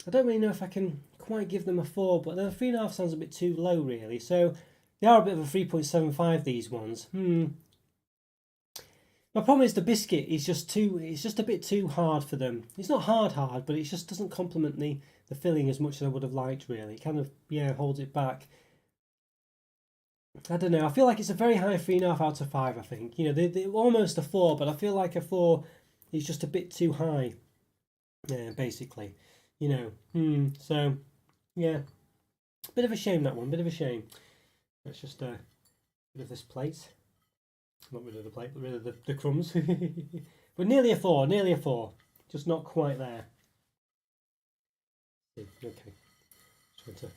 I don't really know if I can quite give them a 4, but then a 3.5 sounds a bit too low, really. So they are a bit of a 3.75, these ones. My problem is the biscuit is just a bit too hard for them. It's not hard, but it just doesn't complement the the filling as much as I would have liked, really. It kind of, yeah, holds it back. I don't know. I feel like it's a very high 3.5 out of 5, I think. You know, they're almost a 4, but I feel like a 4 is just a bit too high, basically. You know, so, yeah. Bit of a shame, that one. Bit of a shame. Let's just rid of this plate. Not rid of the plate, but rid of the crumbs. But nearly a 4, nearly a 4. Just not quite there. Okay.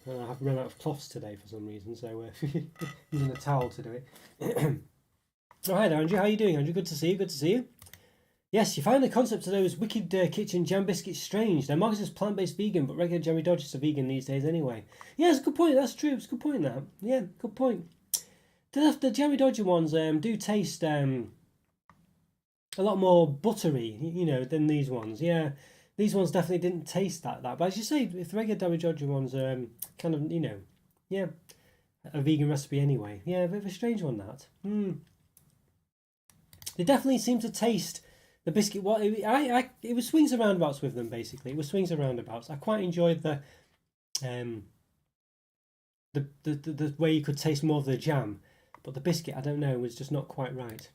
I have run out of cloths today for some reason, so using a towel to do it. Oh, hi there, Andrew. How are you doing, Andrew? Good to see you. Good to see you. Yes, you found the concept of those Wicked Kitchen jam biscuits strange. They're marketed as plant-based vegan, but regular jammy dodgers are vegan these days anyway. Yeah, it's a good point. That's true. It's a good point, that. Yeah, good point. The jammy dodger ones do taste a lot more buttery, you know, than these ones. Yeah. These ones definitely didn't taste that. But as you say, if the regular Jammy Dodger ones are kind of, you know, yeah, a vegan recipe anyway. Yeah, a bit of a strange one, that. They definitely seem to taste the biscuit. What it was swings and roundabouts with them, basically. It was swings and roundabouts. I quite enjoyed the way you could taste more of the jam, but the biscuit, I don't know, was just not quite right.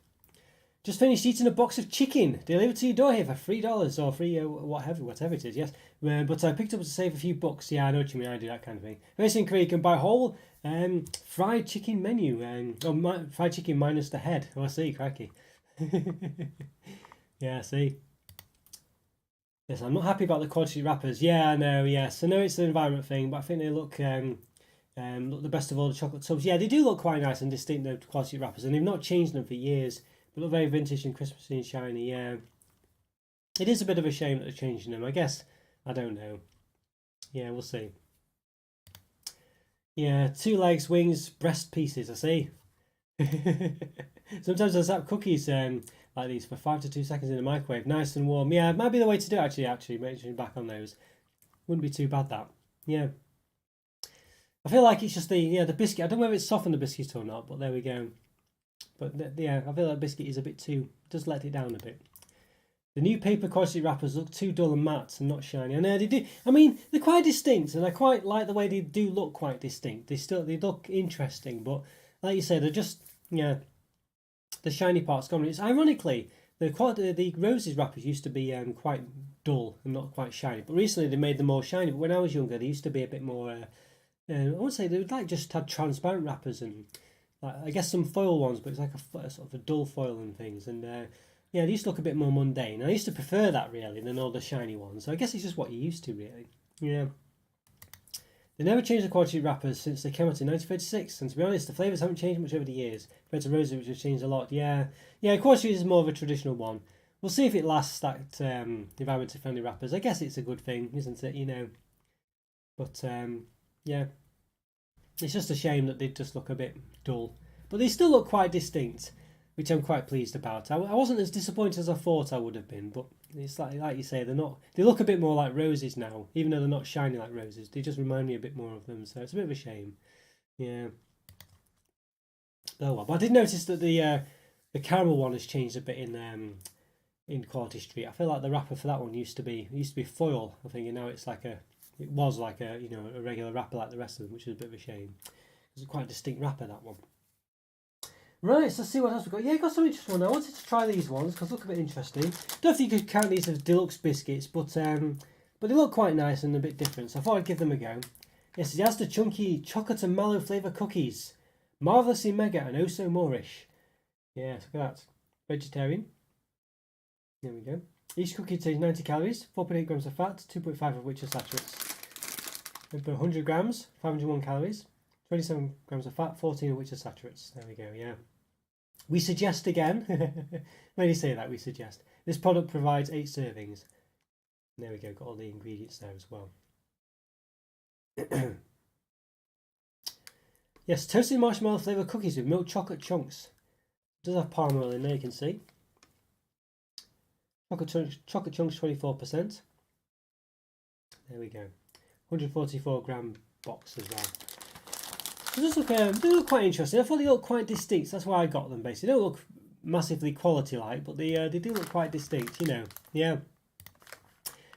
Just finished eating a box of chicken delivered to your door here for $3 or free whatever it is. Yes, but I picked up to save a few bucks. Yeah, I know what you mean. I do that kind of thing. Basically, in Korea, you can buy a whole fried chicken menu, fried chicken minus the head. Oh, I see, cracky. Yeah, see. Yes, I'm not happy about the quality wrappers. Yeah, I know. Yes, I know it's an environment thing, but I think they look the best of all the chocolate tubs. Yeah, they do look quite nice and distinct, the quality wrappers, and they've not changed them for years. They look very vintage and Christmassy and shiny, yeah. It is a bit of a shame that they're changing them, I guess. I don't know. Yeah, we'll see. Yeah, 2 legs, wings, breast pieces, I see. Sometimes I zap cookies like these for 5 to 2 seconds in the microwave, nice and warm. Yeah, it might be the way to do it, actually, mentioning back on those. Wouldn't be too bad, that. Yeah. I feel like it's just the biscuit. I don't know whether it's softened the biscuit or not, but there we go. But yeah, I feel like biscuit is a bit does let it down a bit. The new paper quality wrappers look too dull and matte and not shiny. I know they do. I mean, they're quite distinct, and I quite like the way they do look quite distinct. They look interesting, but like you say, they're just, yeah, the shiny part's gone. It's ironically the roses wrappers used to be quite dull and not quite shiny, but recently they made them more shiny. But when I was younger, they used to be a bit more. I would say they would like just had transparent wrappers and. I guess some foil ones, but it's like a sort of a dull foil and things. And yeah, they used to look a bit more mundane. I used to prefer that, really, than all the shiny ones. So I guess it's just what you're used to, really. Yeah. They never changed the quality wrappers since they came out in 1936. And to be honest, the flavours haven't changed much over the years. Compared to roses, which have changed a lot. Yeah, quality is more of a traditional one. We'll see if it lasts, that environmentally friendly wrappers. I guess it's a good thing, isn't it? You know. But yeah. It's just a shame that they just look a bit dull. But they still look quite distinct, which I'm quite pleased about. I wasn't as disappointed as I thought I would have been, but it's like you say, they look a bit more like roses now, even though they're not shiny like roses. They just remind me a bit more of them, so it's a bit of a shame. Yeah. Oh well, but I did notice that the caramel one has changed a bit in Quality Street. I feel like the wrapper for that one used to be foil, I think, and now it's like it was like a regular wrapper like the rest of them, which is a bit of a shame. It's quite a distinct wrapper, that one. Right, so let's see what else we've got. Yeah, I've got some interesting ones. I wanted to try these ones because they look a bit interesting. Don't know if you could count these as deluxe biscuits, but they look quite nice and a bit different, so I thought I'd give them a go. Yes, it has the chunky chocolate and mallow flavour cookies. Marvellously mega and oh so moreish. Yeah, look at that. Vegetarian. There we go. Each cookie contains 90 calories, 4.8 grams of fat, 2.5 of which are saturates. 100 grams, 501 calories, 27 grams of fat, 14 of which are saturates. There we go, yeah. We suggest again, when you say that, we suggest. This product provides 8 servings. There we go, got all the ingredients there as well. Yes, toasted marshmallow flavour cookies with milk chocolate chunks. It does have palm oil in there, you can see. Chocolate chunks 24%. There we go. 144 gram box as well. They look quite interesting. I thought they looked quite distinct. That's why I got them, basically. They don't look massively quality-like, but they do look quite distinct, you know. Yeah.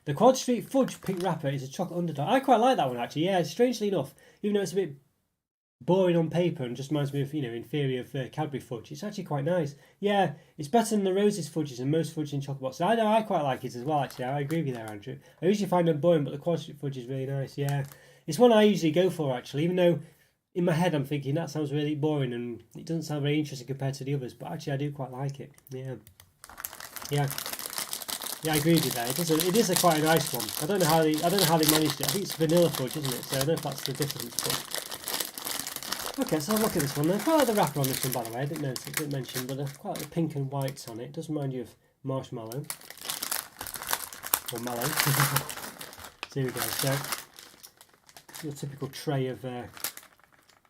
The Quad Street Fudge pink wrapper is a chocolate underdog. I quite like that one actually. Yeah, strangely enough, even though it's a bit boring on paper and just reminds me of, in theory, of Cadbury fudge, it's actually quite nice. Yeah, it's better than the Roses fudges and most fudge in chocolate boxes. I know, I quite like it as well actually. I agree with you there, Andrew. I usually find them boring, but the Quad Street Fudge is really nice. Yeah, it's one I usually go for actually, even though in my head I'm thinking that sounds really boring and it doesn't sound very interesting compared to the others, but actually I do quite like it. Yeah, yeah, yeah. I agree with you there. It is quite a nice one. I don't know how they managed it. I think it's vanilla fudge, isn't it? So I don't know if that's the difference, but. Okay, so have a look at this one. I quite like the wrapper on this one, by the way. I didn't mention, but I quite like the pink and whites on it. It does remind you of marshmallow. Or mallow. So here we go. So, your typical tray of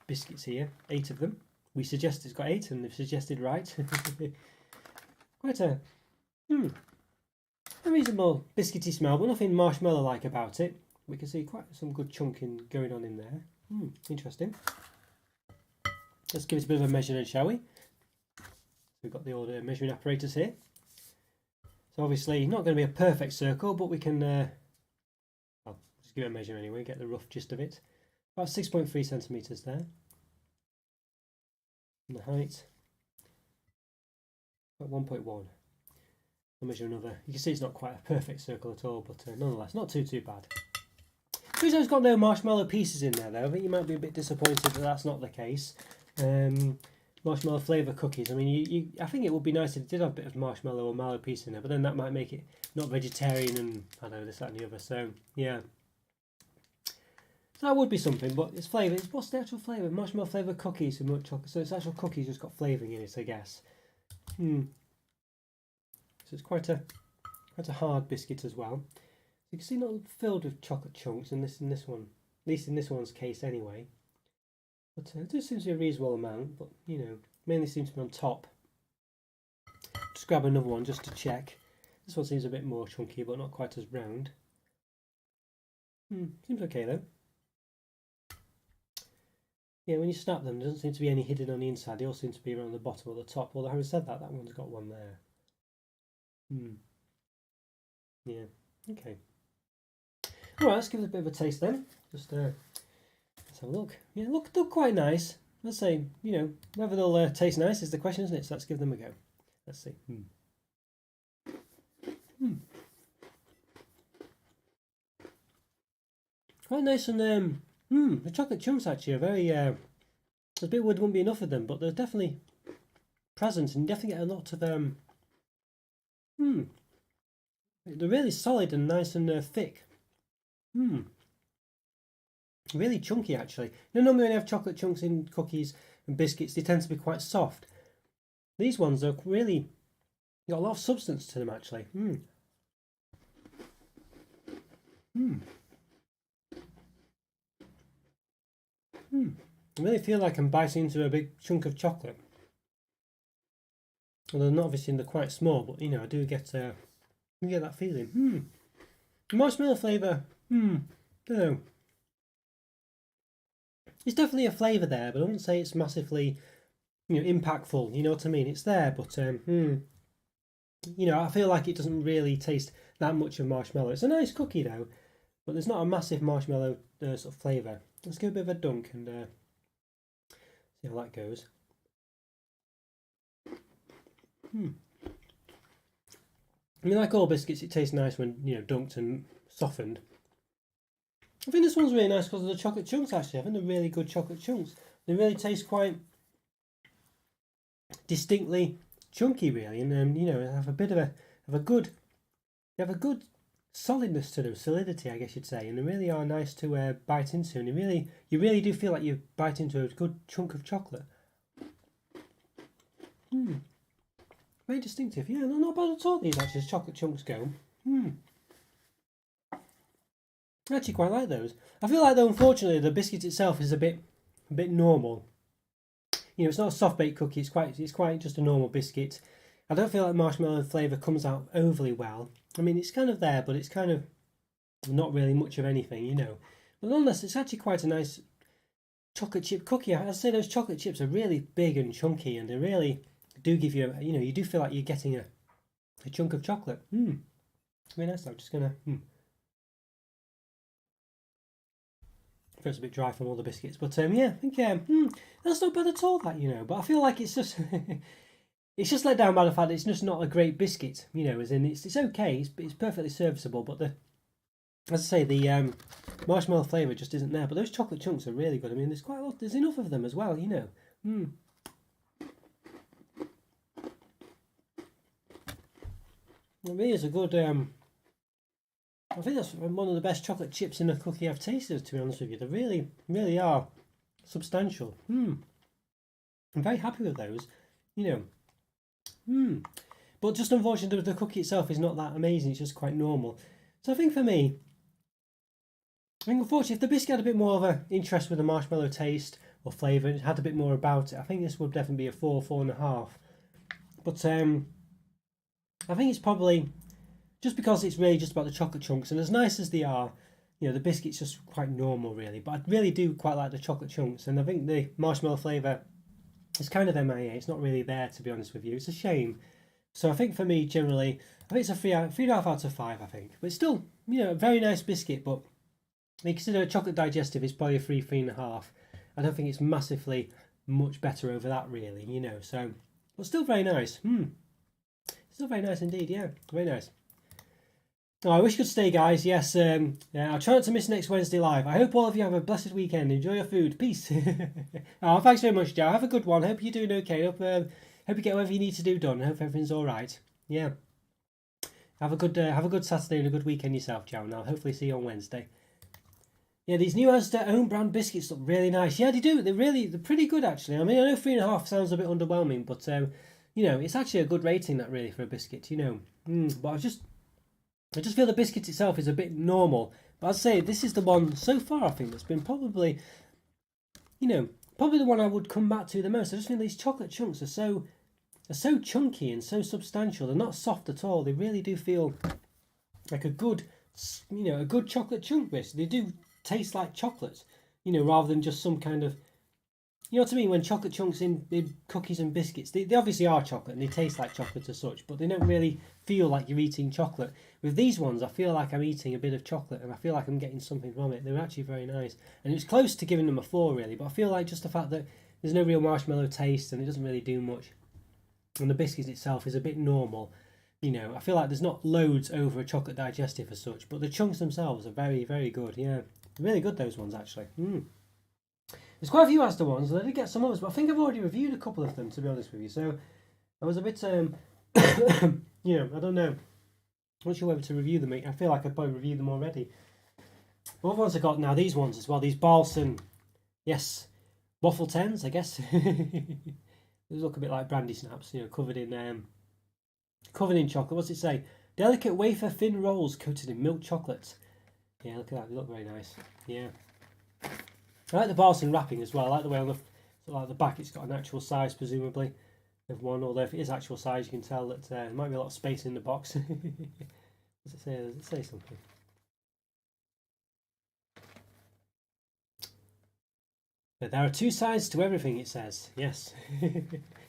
biscuits here. 8 of them. We suggest it's got 8, and they've suggested right. Quite a reasonable biscuity smell, but nothing marshmallow-like about it. We can see quite some good chunking going on in there. Interesting. Let's give it a bit of a measuring, shall we? We've got the old measuring apparatus here. So obviously not going to be a perfect circle, but we can, I'll just give it a measure anyway, get the rough gist of it. About 6.3 centimetres there. And the height, about 1.1. I'll measure another. You can see it's not quite a perfect circle at all, but nonetheless, not too bad. It's got no marshmallow pieces in there though. I think you might be a bit disappointed that that's not the case. Marshmallow flavour cookies. I mean, I think it would be nice if it did have a bit of marshmallow or mallow piece in there, but then that might make it not vegetarian and I don't know, this, that and the other. So yeah, so that would be something. But it's flavour. What's the actual flavour? Marshmallow flavour cookies and milk chocolate. So it's actual cookies just got flavouring in it, I guess. So it's quite a hard biscuit as well. You can see not filled with chocolate chunks in this one, at least in this one's case anyway. But it does seem to be a reasonable amount, but mainly seems to be on top. Just grab another one just to check. This one seems a bit more chunky, but not quite as round. Seems okay though. Yeah, when you snap them, there doesn't seem to be any hidden on the inside. They all seem to be around the bottom or the top. Although having said that, that one's got one there. Yeah, okay. Alright, let's give it a bit of a taste then. Just let's have a look. Yeah, look quite nice. Let's say, whether they'll taste nice is the question, isn't it? So let's give them a go. Let's see. Quite nice, and the chocolate chunks actually are very. A bit wood wouldn't be enough of them, but they're definitely present, and you definitely get a lot of They're really solid and nice and thick. Really chunky actually. Normally when you have chocolate chunks in cookies and biscuits, they tend to be quite soft. These ones are really got a lot of substance to them actually. I really feel like I'm biting into a big chunk of chocolate. Although not obviously they're quite small, but I do get that feeling. Marshmallow flavour. Don't know. It's definitely a flavour there, but I wouldn't say it's massively, impactful. You know what I mean? It's there, but I feel like it doesn't really taste that much of marshmallow. It's a nice cookie though, but there's not a massive marshmallow sort of flavour. Let's give a bit of a dunk and see how that goes. I mean, like all biscuits, it tastes nice when dunked and softened. I think this one's really nice because of the chocolate chunks. Actually, I think they're really good chocolate chunks. They really taste quite distinctly chunky, really, and have a bit of a good solidness to them, solidity, I guess you'd say, and they really are nice to bite into, and you really do feel like you bite into a good chunk of chocolate. Very distinctive. Yeah, not bad at all, these actually, as chocolate chunks go. I actually quite like those. I feel like though, unfortunately, the biscuit itself is a bit normal. It's not a soft baked cookie. It's quite just a normal biscuit. I don't feel like marshmallow flavour comes out overly well. I mean, it's kind of there, but it's kind of not really much of anything, But nonetheless, it's actually quite a nice chocolate chip cookie. I say those chocolate chips are really big and chunky, and they really do give you, you do feel like you're getting a chunk of chocolate. Very nice. I'm just gonna Feels a bit dry from all the biscuits, but yeah, I think that's not bad at all. That But I feel like it's just it's just let down by the fact that it's just not a great biscuit. As in it's okay, it's perfectly serviceable, but as I say, the marshmallow flavour just isn't there. But those chocolate chunks are really good. I mean, there's quite a lot. There's enough of them as well. It really is a good. I think that's one of the best chocolate chips in a cookie I've tasted, to be honest with you. They really, really are substantial. I'm very happy with those. But just unfortunately, the cookie itself is not that amazing. It's just quite normal. So I think for me, unfortunately, if the biscuit had a bit more of an interest with the marshmallow taste or flavour, it had a bit more about it, I think this would definitely be a 4, 4.5. But I think it's probably just because it's really just about the chocolate chunks, and as nice as they are, the biscuit's just quite normal, really. But I really do quite like the chocolate chunks, and I think the marshmallow flavour is kind of MIA. It's not really there, to be honest with you. It's a shame. So I think for me, generally, I think it's a 3.5 out of 5, I think. But it's still, a very nice biscuit, but I mean, consider a chocolate digestive is probably a 3, 3.5. I don't think it's massively much better over that, really, So, but still very nice. Still very nice indeed, yeah. Very nice. Oh, I wish you could stay, guys. Yes, I'll try not to miss next Wednesday live. I hope all of you have a blessed weekend. Enjoy your food. Peace. Oh, thanks very much, Joe. Have a good one. Hope you're doing okay. Hope you get whatever you need to do done. Hope everything's all right. Yeah. Have a good Saturday and a good weekend yourself, Joe. And I'll hopefully see you on Wednesday. Yeah, these new Asda own brand biscuits look really nice. Yeah, they do. They're pretty good, actually. I mean, I know 3.5 sounds a bit underwhelming, but it's actually a good rating, that, really, for a biscuit. But I just feel the biscuit itself is a bit normal. But I'd say this is the one so far, I think, that's been probably the one I would come back to the most. I just think these chocolate chunks are so chunky and so substantial. They're not soft at all. They really do feel like a good chocolate chunk biscuit. They do taste like chocolate, rather than just some kind of, you know what I mean? When chocolate chunks in cookies and biscuits, they obviously are chocolate and they taste like chocolate as such, but they don't really feel like you're eating chocolate. With these ones, I feel like I'm eating a bit of chocolate and I feel like I'm getting something from it. They're actually very nice. And it's close to giving them a 4, really, but I feel like just the fact that there's no real marshmallow taste and it doesn't really do much. And the biscuit itself is a bit normal. I feel like there's not loads over a chocolate digestive as such, but the chunks themselves are very, very good. Yeah, really good, those ones, actually. There's quite a few Asda ones, and I did get some others, but I think I've already reviewed a couple of them, to be honest with you. So I was a bit, I don't know. I'm not sure whether to review them. I feel like I'd probably reviewed them already. But what ones I got now? These ones as well. These Balsan, yes, waffle 10s, I guess. These look a bit like brandy snaps, covered in chocolate. What's it say? Delicate wafer thin rolls coated in milk chocolate. Yeah, look at that. They look very nice. Yeah. I like the Balsan wrapping as well. I like the way on the back it's got an actual size, presumably, of one. Although if it is actual size, you can tell that there might be a lot of space in the box. Does it say? Does it say something? But there are 2 sides to everything, it says. Yes.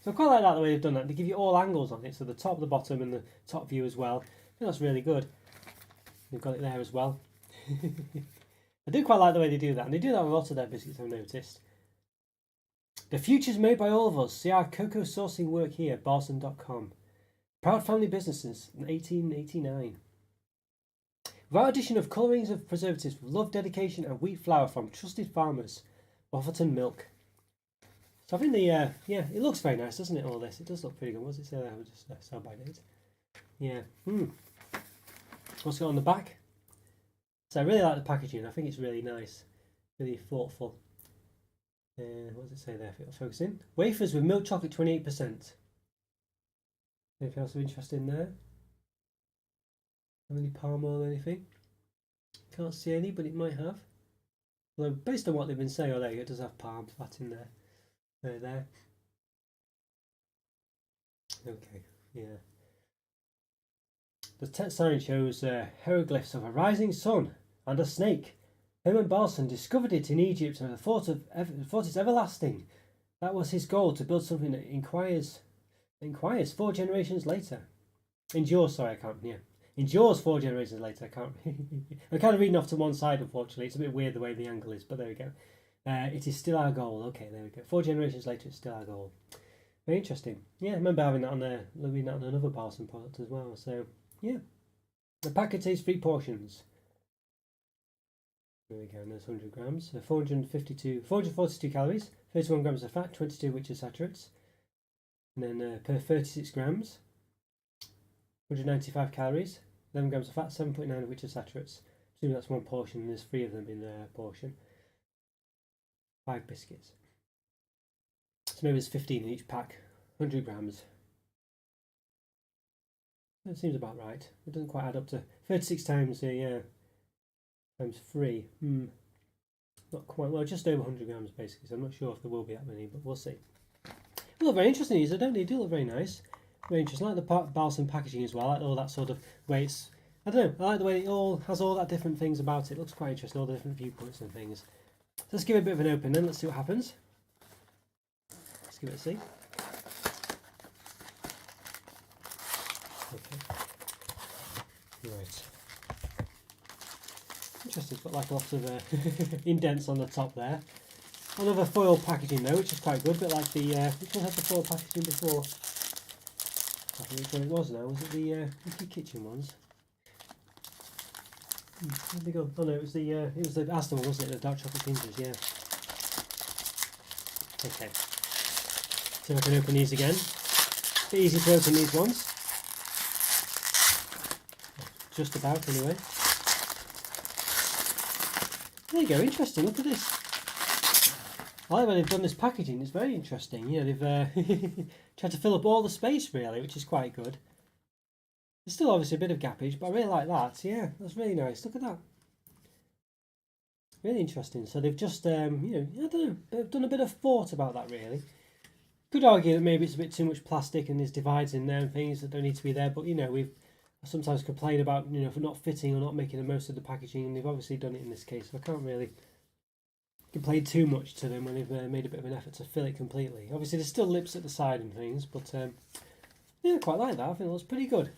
So I quite like that, the way they've done that. They give you all angles on it, so the top, the bottom, and the top view as well. I think that's really good. They've got it there as well. I do quite like the way they do that, and they do that with lots of their biscuits, I've noticed. The future's made by all of us. See our cocoa sourcing work here, Balsan.com. Proud family businesses in 1889. Without addition of colourings of preservatives, with love, dedication, and wheat flour from trusted farmers. Waffleton milk. So I think it looks very nice, doesn't it, all this? It does look pretty good. What does it say there? We'll just sell by date. Yeah. What's it got on the back? So I really like the packaging. I think it's really nice. Really thoughtful. What does it say there? If it'll focus in. Wafers with milk chocolate 28%. Anything else of interest in there? Have any palm oil or anything? Can't see any, but it might have. Although based on what they've been saying, there you go, it does have palm fat in there. There. Okay, yeah. The text sign shows hieroglyphs of a rising sun and a snake. Herman Balsan discovered it in Egypt and thought it's everlasting. That was his goal, to build something that inquires 4 generations later. Endures, sorry, I can't, yeah. endures 4 generations later. I can't. I'm kind of reading off to one side, unfortunately. It's a bit weird the way the angle is, but there we go. It is still our goal. Okay, there we go. 4 generations later, it's still our goal. Very interesting. Yeah, I remember having that on another Balsam product as well. So yeah, the packet contains 3 portions. There we go. And there's 100 grams. So 442 calories, 31 grams of fat, 22 which are saturates, and then per 36 grams, 195 calories, 11 grams of fat, 7.9 of which are saturates. Assuming that's one portion, and there's 3 of them in the portion. 5 biscuits. So maybe there's 15 in each pack. 100 grams. That seems about right. It doesn't quite add up to 36 times, yeah, times 3. Not quite, well, just over 100 grams basically, so I'm not sure if there will be that many, but we'll see. They look very interesting, these, don't they? They do look very nice. Very interesting. I like the Balsam packaging as well. I like all that sort of way it's, I don't know, I like the way it all has all that different things about it. It looks quite interesting, all the different viewpoints and things. So let's give it a bit of an open then, let's see what happens. Let's give it a see. Okay. Right. Interesting, it's got like lots of indents on the top there. Another foil packaging though, which is quite good, but like the, which one had the foil packaging before? I think which one it was now. Was it the Mickey Kitchen ones? Where'd they go? Oh no, it was the Aston one, wasn't it? The dark chocolate fingers, yeah. Okay. See if I can open these again. Bit easy to open these ones. Just about anyway. There you go, interesting, look at this. I like when they've done this packaging, it's very interesting. You know, they've tried to fill up all the space really, which is quite good. There's still obviously a bit of gappage, but I really like that. Yeah, that's really nice. Look at that. Really interesting. So they've just, you know, I don't know, they've done a bit of thought about that really. Could argue that maybe it's a bit too much plastic and there's divides in there and things that don't need to be there, but you know, we've sometimes complained about, you know, for not fitting or not making the most of the packaging, and they've obviously done it in this case, so I can't really complain too much to them when they've made a bit of an effort to fill it completely. Obviously there's still lips at the side and things, but yeah, I quite like that. I think it looks pretty good.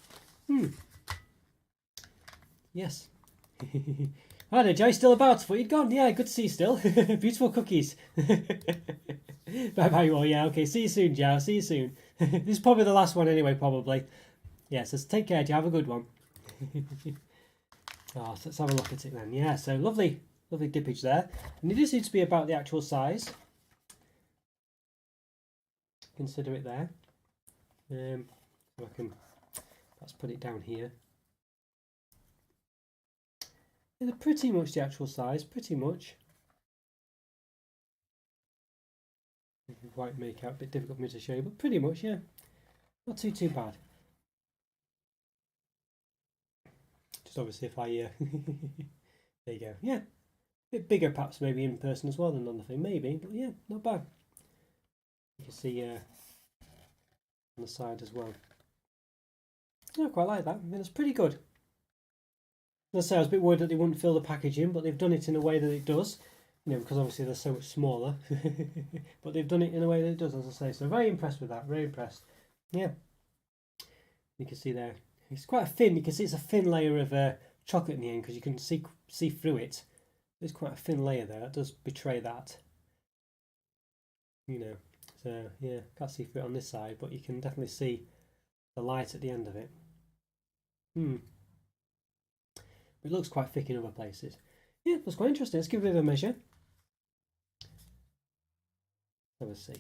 Yes. Hi there, Joe, still about? I thought you'd gone. Yeah, good to see you still. Beautiful cookies. Bye bye all. Yeah, okay, see you soon, Joe. See you soon. This is probably the last one anyway, probably. Yeah, so take care, Joe. Have a good one. Oh, so let's have a look at it then. Yeah, so lovely dippage there. And it just needs to be about the actual size. Consider it there. So I can, let's put it down here. It's pretty much the actual size, pretty much. You can quite make out, a bit difficult for me to show you, but pretty much, yeah. Not too bad. Just obviously if I, there you go, yeah. A bit bigger perhaps maybe in person as well than on the thing, maybe, but yeah, not bad. You can see on the side as well. Yeah, I quite like that. I mean, it's pretty good. As I say, I was a bit worried that they wouldn't fill the packaging, but they've done it in a way that it does. You know, because obviously they're so much smaller. But they've done it in a way that it does, as I say. So very impressed with that, very impressed. Yeah. You can see there. It's quite a thin, you can see it's a thin layer of chocolate in the end because you can see through it. There's quite a thin layer there. That does betray that. You know, so yeah, can't see through it on this side, but you can definitely see the light at the end of it. It looks quite thick in other places. Yeah, that's quite interesting. Let's give it a bit of a measure. Let's see.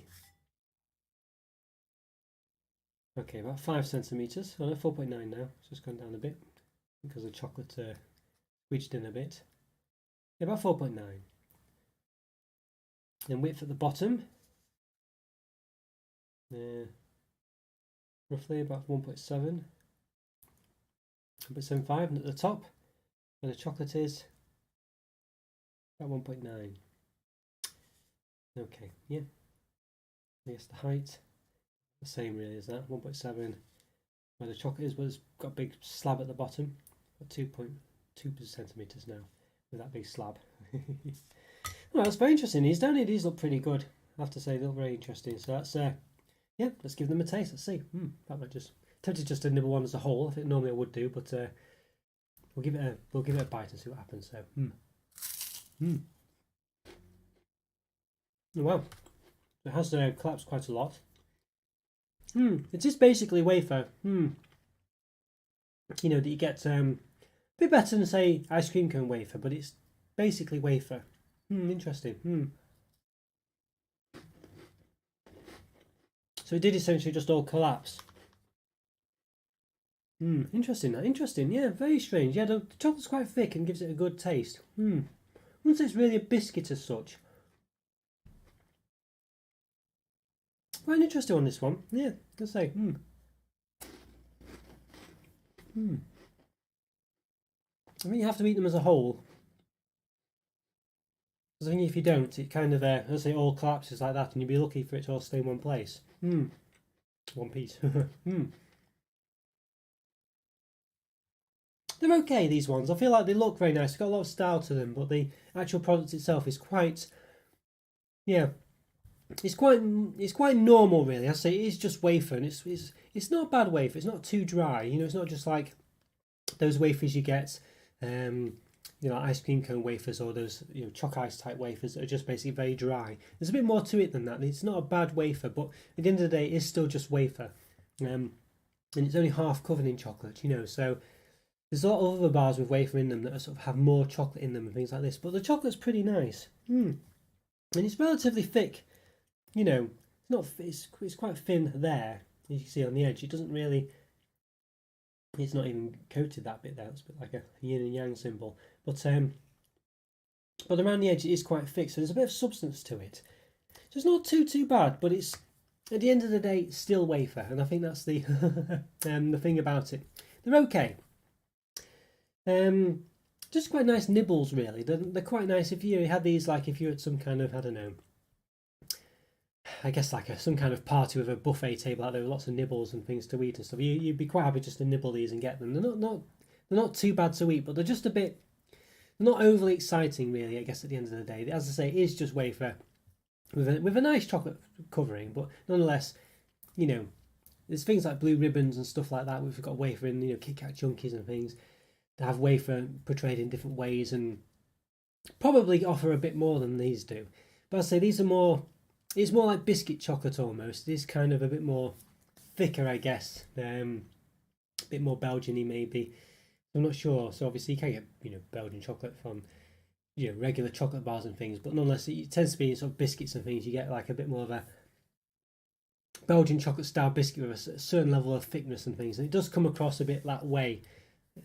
Okay, about 5 centimetres. Oh no, 4.9 now. It's just gone down a bit because the chocolate squidged in a bit. Yeah, about 4.9. Then width at the bottom. Roughly about 1.7. 1.75, and at the top where the chocolate is about 1.9. Okay, yeah. I guess the height the same really as that, 1.7 where the chocolate is, but it's got a big slab at the bottom. Got 2.2 centimetres now with that big slab. Well, that's very interesting. These look pretty good. I have to say they look very interesting. So that's yeah, let's give them a taste. Let's see. I might just tempted just to nibble one as a whole. I think normally I would do, but we'll give it a bite and see what happens. So, Wow, it has collapsed quite a lot. It is basically wafer. You know that you get a bit better than say ice cream cone wafer, but it's basically wafer. Interesting. So it did essentially just all collapse. Interesting. Interesting. Yeah, very strange. Yeah, the chocolate's quite thick and gives it a good taste. I wouldn't say it's really a biscuit as such. Quite interesting on this one. Yeah, I'll say. I think you have to eat them as a whole. Because I think if you don't, it kind of, let's say, all collapses like that, and you'd be lucky for it to all stay in one place. One piece. They're okay, these ones. I feel like they look very nice. They've got a lot of style to them, but the actual product itself is quite, yeah, it's quite normal, really. I say it is just wafer, and it's not a bad wafer. It's not too dry. You know, it's not just like those wafers you get, you know, ice cream cone wafers or those, you know, chalk ice type wafers that are just basically very dry. There's a bit more to it than that. It's not a bad wafer, but at the end of the day, it is still just wafer, and it's only half covered in chocolate. You know, so. There's a lot of other bars with wafer in them that sort of have more chocolate in them and things like this, but the chocolate's pretty nice. And it's relatively thick. You know, it's quite thin there, as you can see on the edge. It doesn't really. It's not even coated that bit there. It's a bit like a yin and yang symbol, but around the edge it is quite thick, so there's a bit of substance to it. So it's not too bad, but it's at the end of the day it's still wafer, and I think that's the the thing about it. They're okay. Just quite nice nibbles, really. They're quite nice if you had these, like if you're at some kind of, I don't know, I guess like some kind of party with a buffet table out there with lots of nibbles and things to eat and stuff. You'd be quite happy just to nibble these and get them. They're not too bad to eat, but they're just a bit, not overly exciting, really. I guess at the end of the day, as I say, it is just wafer with a nice chocolate covering, but nonetheless, you know, there's things like blue ribbons and stuff like that. We've got wafer in, you know, Kit Kat Junkies and things. They have wafer portrayed in different ways and probably offer a bit more than these do. But I'd say these are more, it's more like biscuit chocolate almost. It is kind of a bit more thicker, I guess. A bit more Belgian-y maybe. I'm not sure. So obviously you can get, you know, Belgian chocolate from, you know, regular chocolate bars and things. But nonetheless, it tends to be sort of biscuits and things. You get like a bit more of a Belgian chocolate style biscuit with a certain level of thickness and things. And it does come across a bit that way.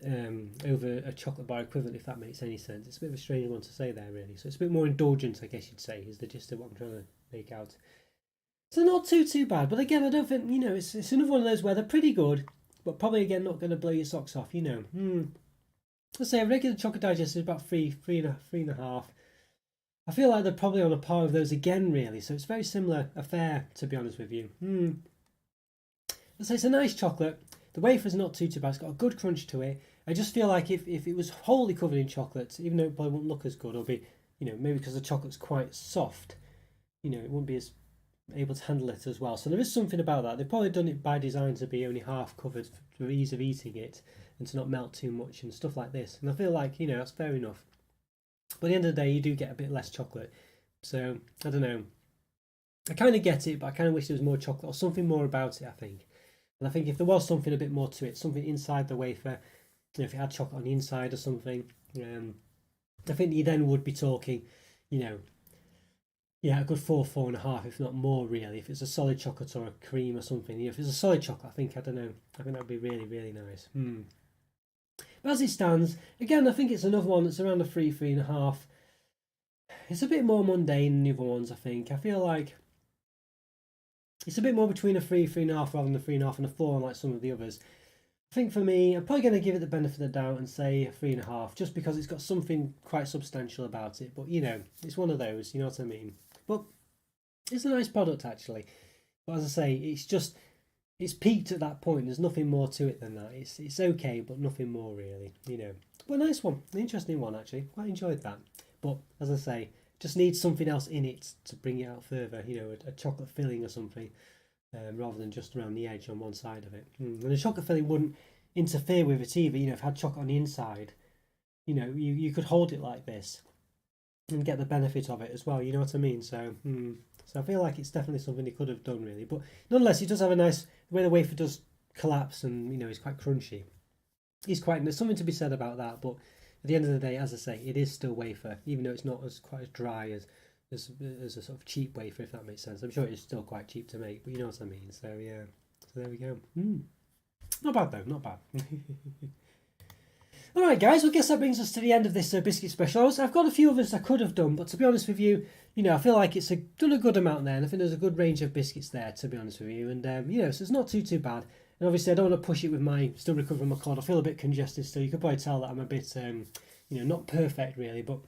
Over a chocolate bar equivalent, if that makes any sense. It's a bit of a strange one to say there, really. So it's a bit more indulgent, I guess you'd say, is the gist of what I'm trying to make out. So not too bad, but again, I don't think, you know, it's another one of those where they're pretty good, but probably again not going to blow your socks off, you know. Let's say a regular chocolate digest is about three and a half. I feel like they're probably on a par with those again, really. So it's very similar affair, to be honest with you. Let's say it's a nice chocolate. The wafer's not too bad. It's got a good crunch to it. I just feel like if it was wholly covered in chocolate, even though it probably wouldn't look as good, or be, you know, maybe because the chocolate's quite soft, you know, it wouldn't be as able to handle it as well. So there is something about that. They've probably done it by design to be only half covered for ease of eating it and to not melt too much and stuff like this. And I feel like, you know, that's fair enough. But at the end of the day, you do get a bit less chocolate. So, I don't know. I kind of get it, but I kind of wish there was more chocolate or something more about it, I think. And I think if there was something a bit more to it, something inside the wafer, you know, if it had chocolate on the inside or something, I think you then would be talking, you know, yeah, a good 4.5, if not more, really. If it's a solid chocolate or a cream or something, you know, if it's a solid chocolate, I think, I don't know, I think that would be really, really nice. But as it stands, again, I think it's another one that's around a 3.5. It's a bit more mundane than the other ones, I think. I feel like it's a bit more between a 3.5 rather than a 3.5 and a 4, unlike some of the others. I think for me, I'm probably going to give it the benefit of the doubt and say a 3.5, just because it's got something quite substantial about it. But, you know, it's one of those, you know what I mean? But it's a nice product, actually. But as I say, it's peaked at that point. There's nothing more to it than that. It's okay, but nothing more, really, you know. But a nice one, an interesting one, actually. Quite enjoyed that. But, as I say, just needs something else in it to bring it out further, you know, a chocolate filling or something, rather than just around the edge on one side of it. And the chocolate filling wouldn't interfere with it either, you know, if it had chocolate on the inside, you know, you could hold it like this and get the benefit of it as well. You know what I mean? So, so I feel like it's definitely something he could have done really. But nonetheless, he does have a nice way the wafer does collapse, and you know, it's quite crunchy. There's something to be said about that. But at the end of the day, as I say, it is still wafer, even though it's not as quite as dry as a sort of cheap wafer, if that makes sense. I'm sure it's still quite cheap to make, but you know what I mean. So yeah, so there we go. Not bad though, not bad. All right, guys. Well, I guess that brings us to the end of this biscuit special. I've got a few others I could have done, but to be honest with you, you know, I feel like it's done a good amount there, and I think there's a good range of biscuits there, to be honest with you. And you know, so it's not too bad. And obviously, I don't want to push it with my still recovering my cold. I feel a bit congested still. You could probably tell that I'm a bit, you know, not perfect really, but.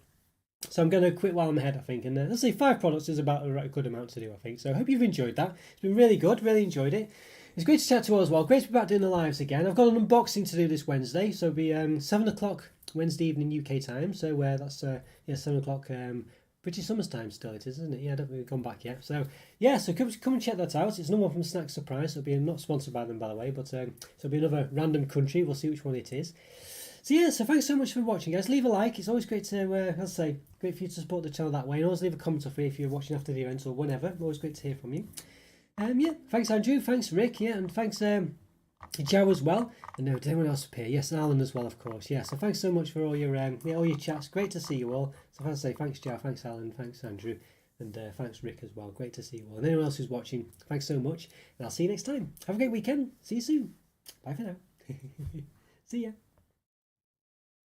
So I'm going to quit while I'm ahead, I think. And let's say 5 products is about a good amount to do, I think. So I hope you've enjoyed that. It's been really good. Really enjoyed it. It's great to chat to you all as well. Great to be back doing the lives again. I've got an unboxing to do this Wednesday. So it'll be 7 o'clock Wednesday evening UK time. So that's 7 o'clock British Summer's time still it is, isn't it? Yeah, I don't think we've gone back yet. So yeah, so come and check that out. It's another one from Snack Surprise. It'll be not sponsored by them, by the way. But so it'll be another random country. We'll see which one it is. So yeah, so thanks so much for watching, guys. Leave a like. It's always great to, as I say, great for you to support the channel that way. And always leave a comment or free if you're watching after the event or whenever. Always great to hear from you. Yeah, thanks Andrew, thanks Rick, yeah, and thanks Joe as well. And no, did anyone else appear? Yes, and Alan as well, of course. Yeah, so thanks so much for all your chats. Great to see you all. So as I say, thanks Joe, thanks Alan, thanks Andrew, and thanks Rick as well. Great to see you all. And anyone else who's watching, thanks so much. And I'll see you next time. Have a great weekend. See you soon. Bye for now. See ya.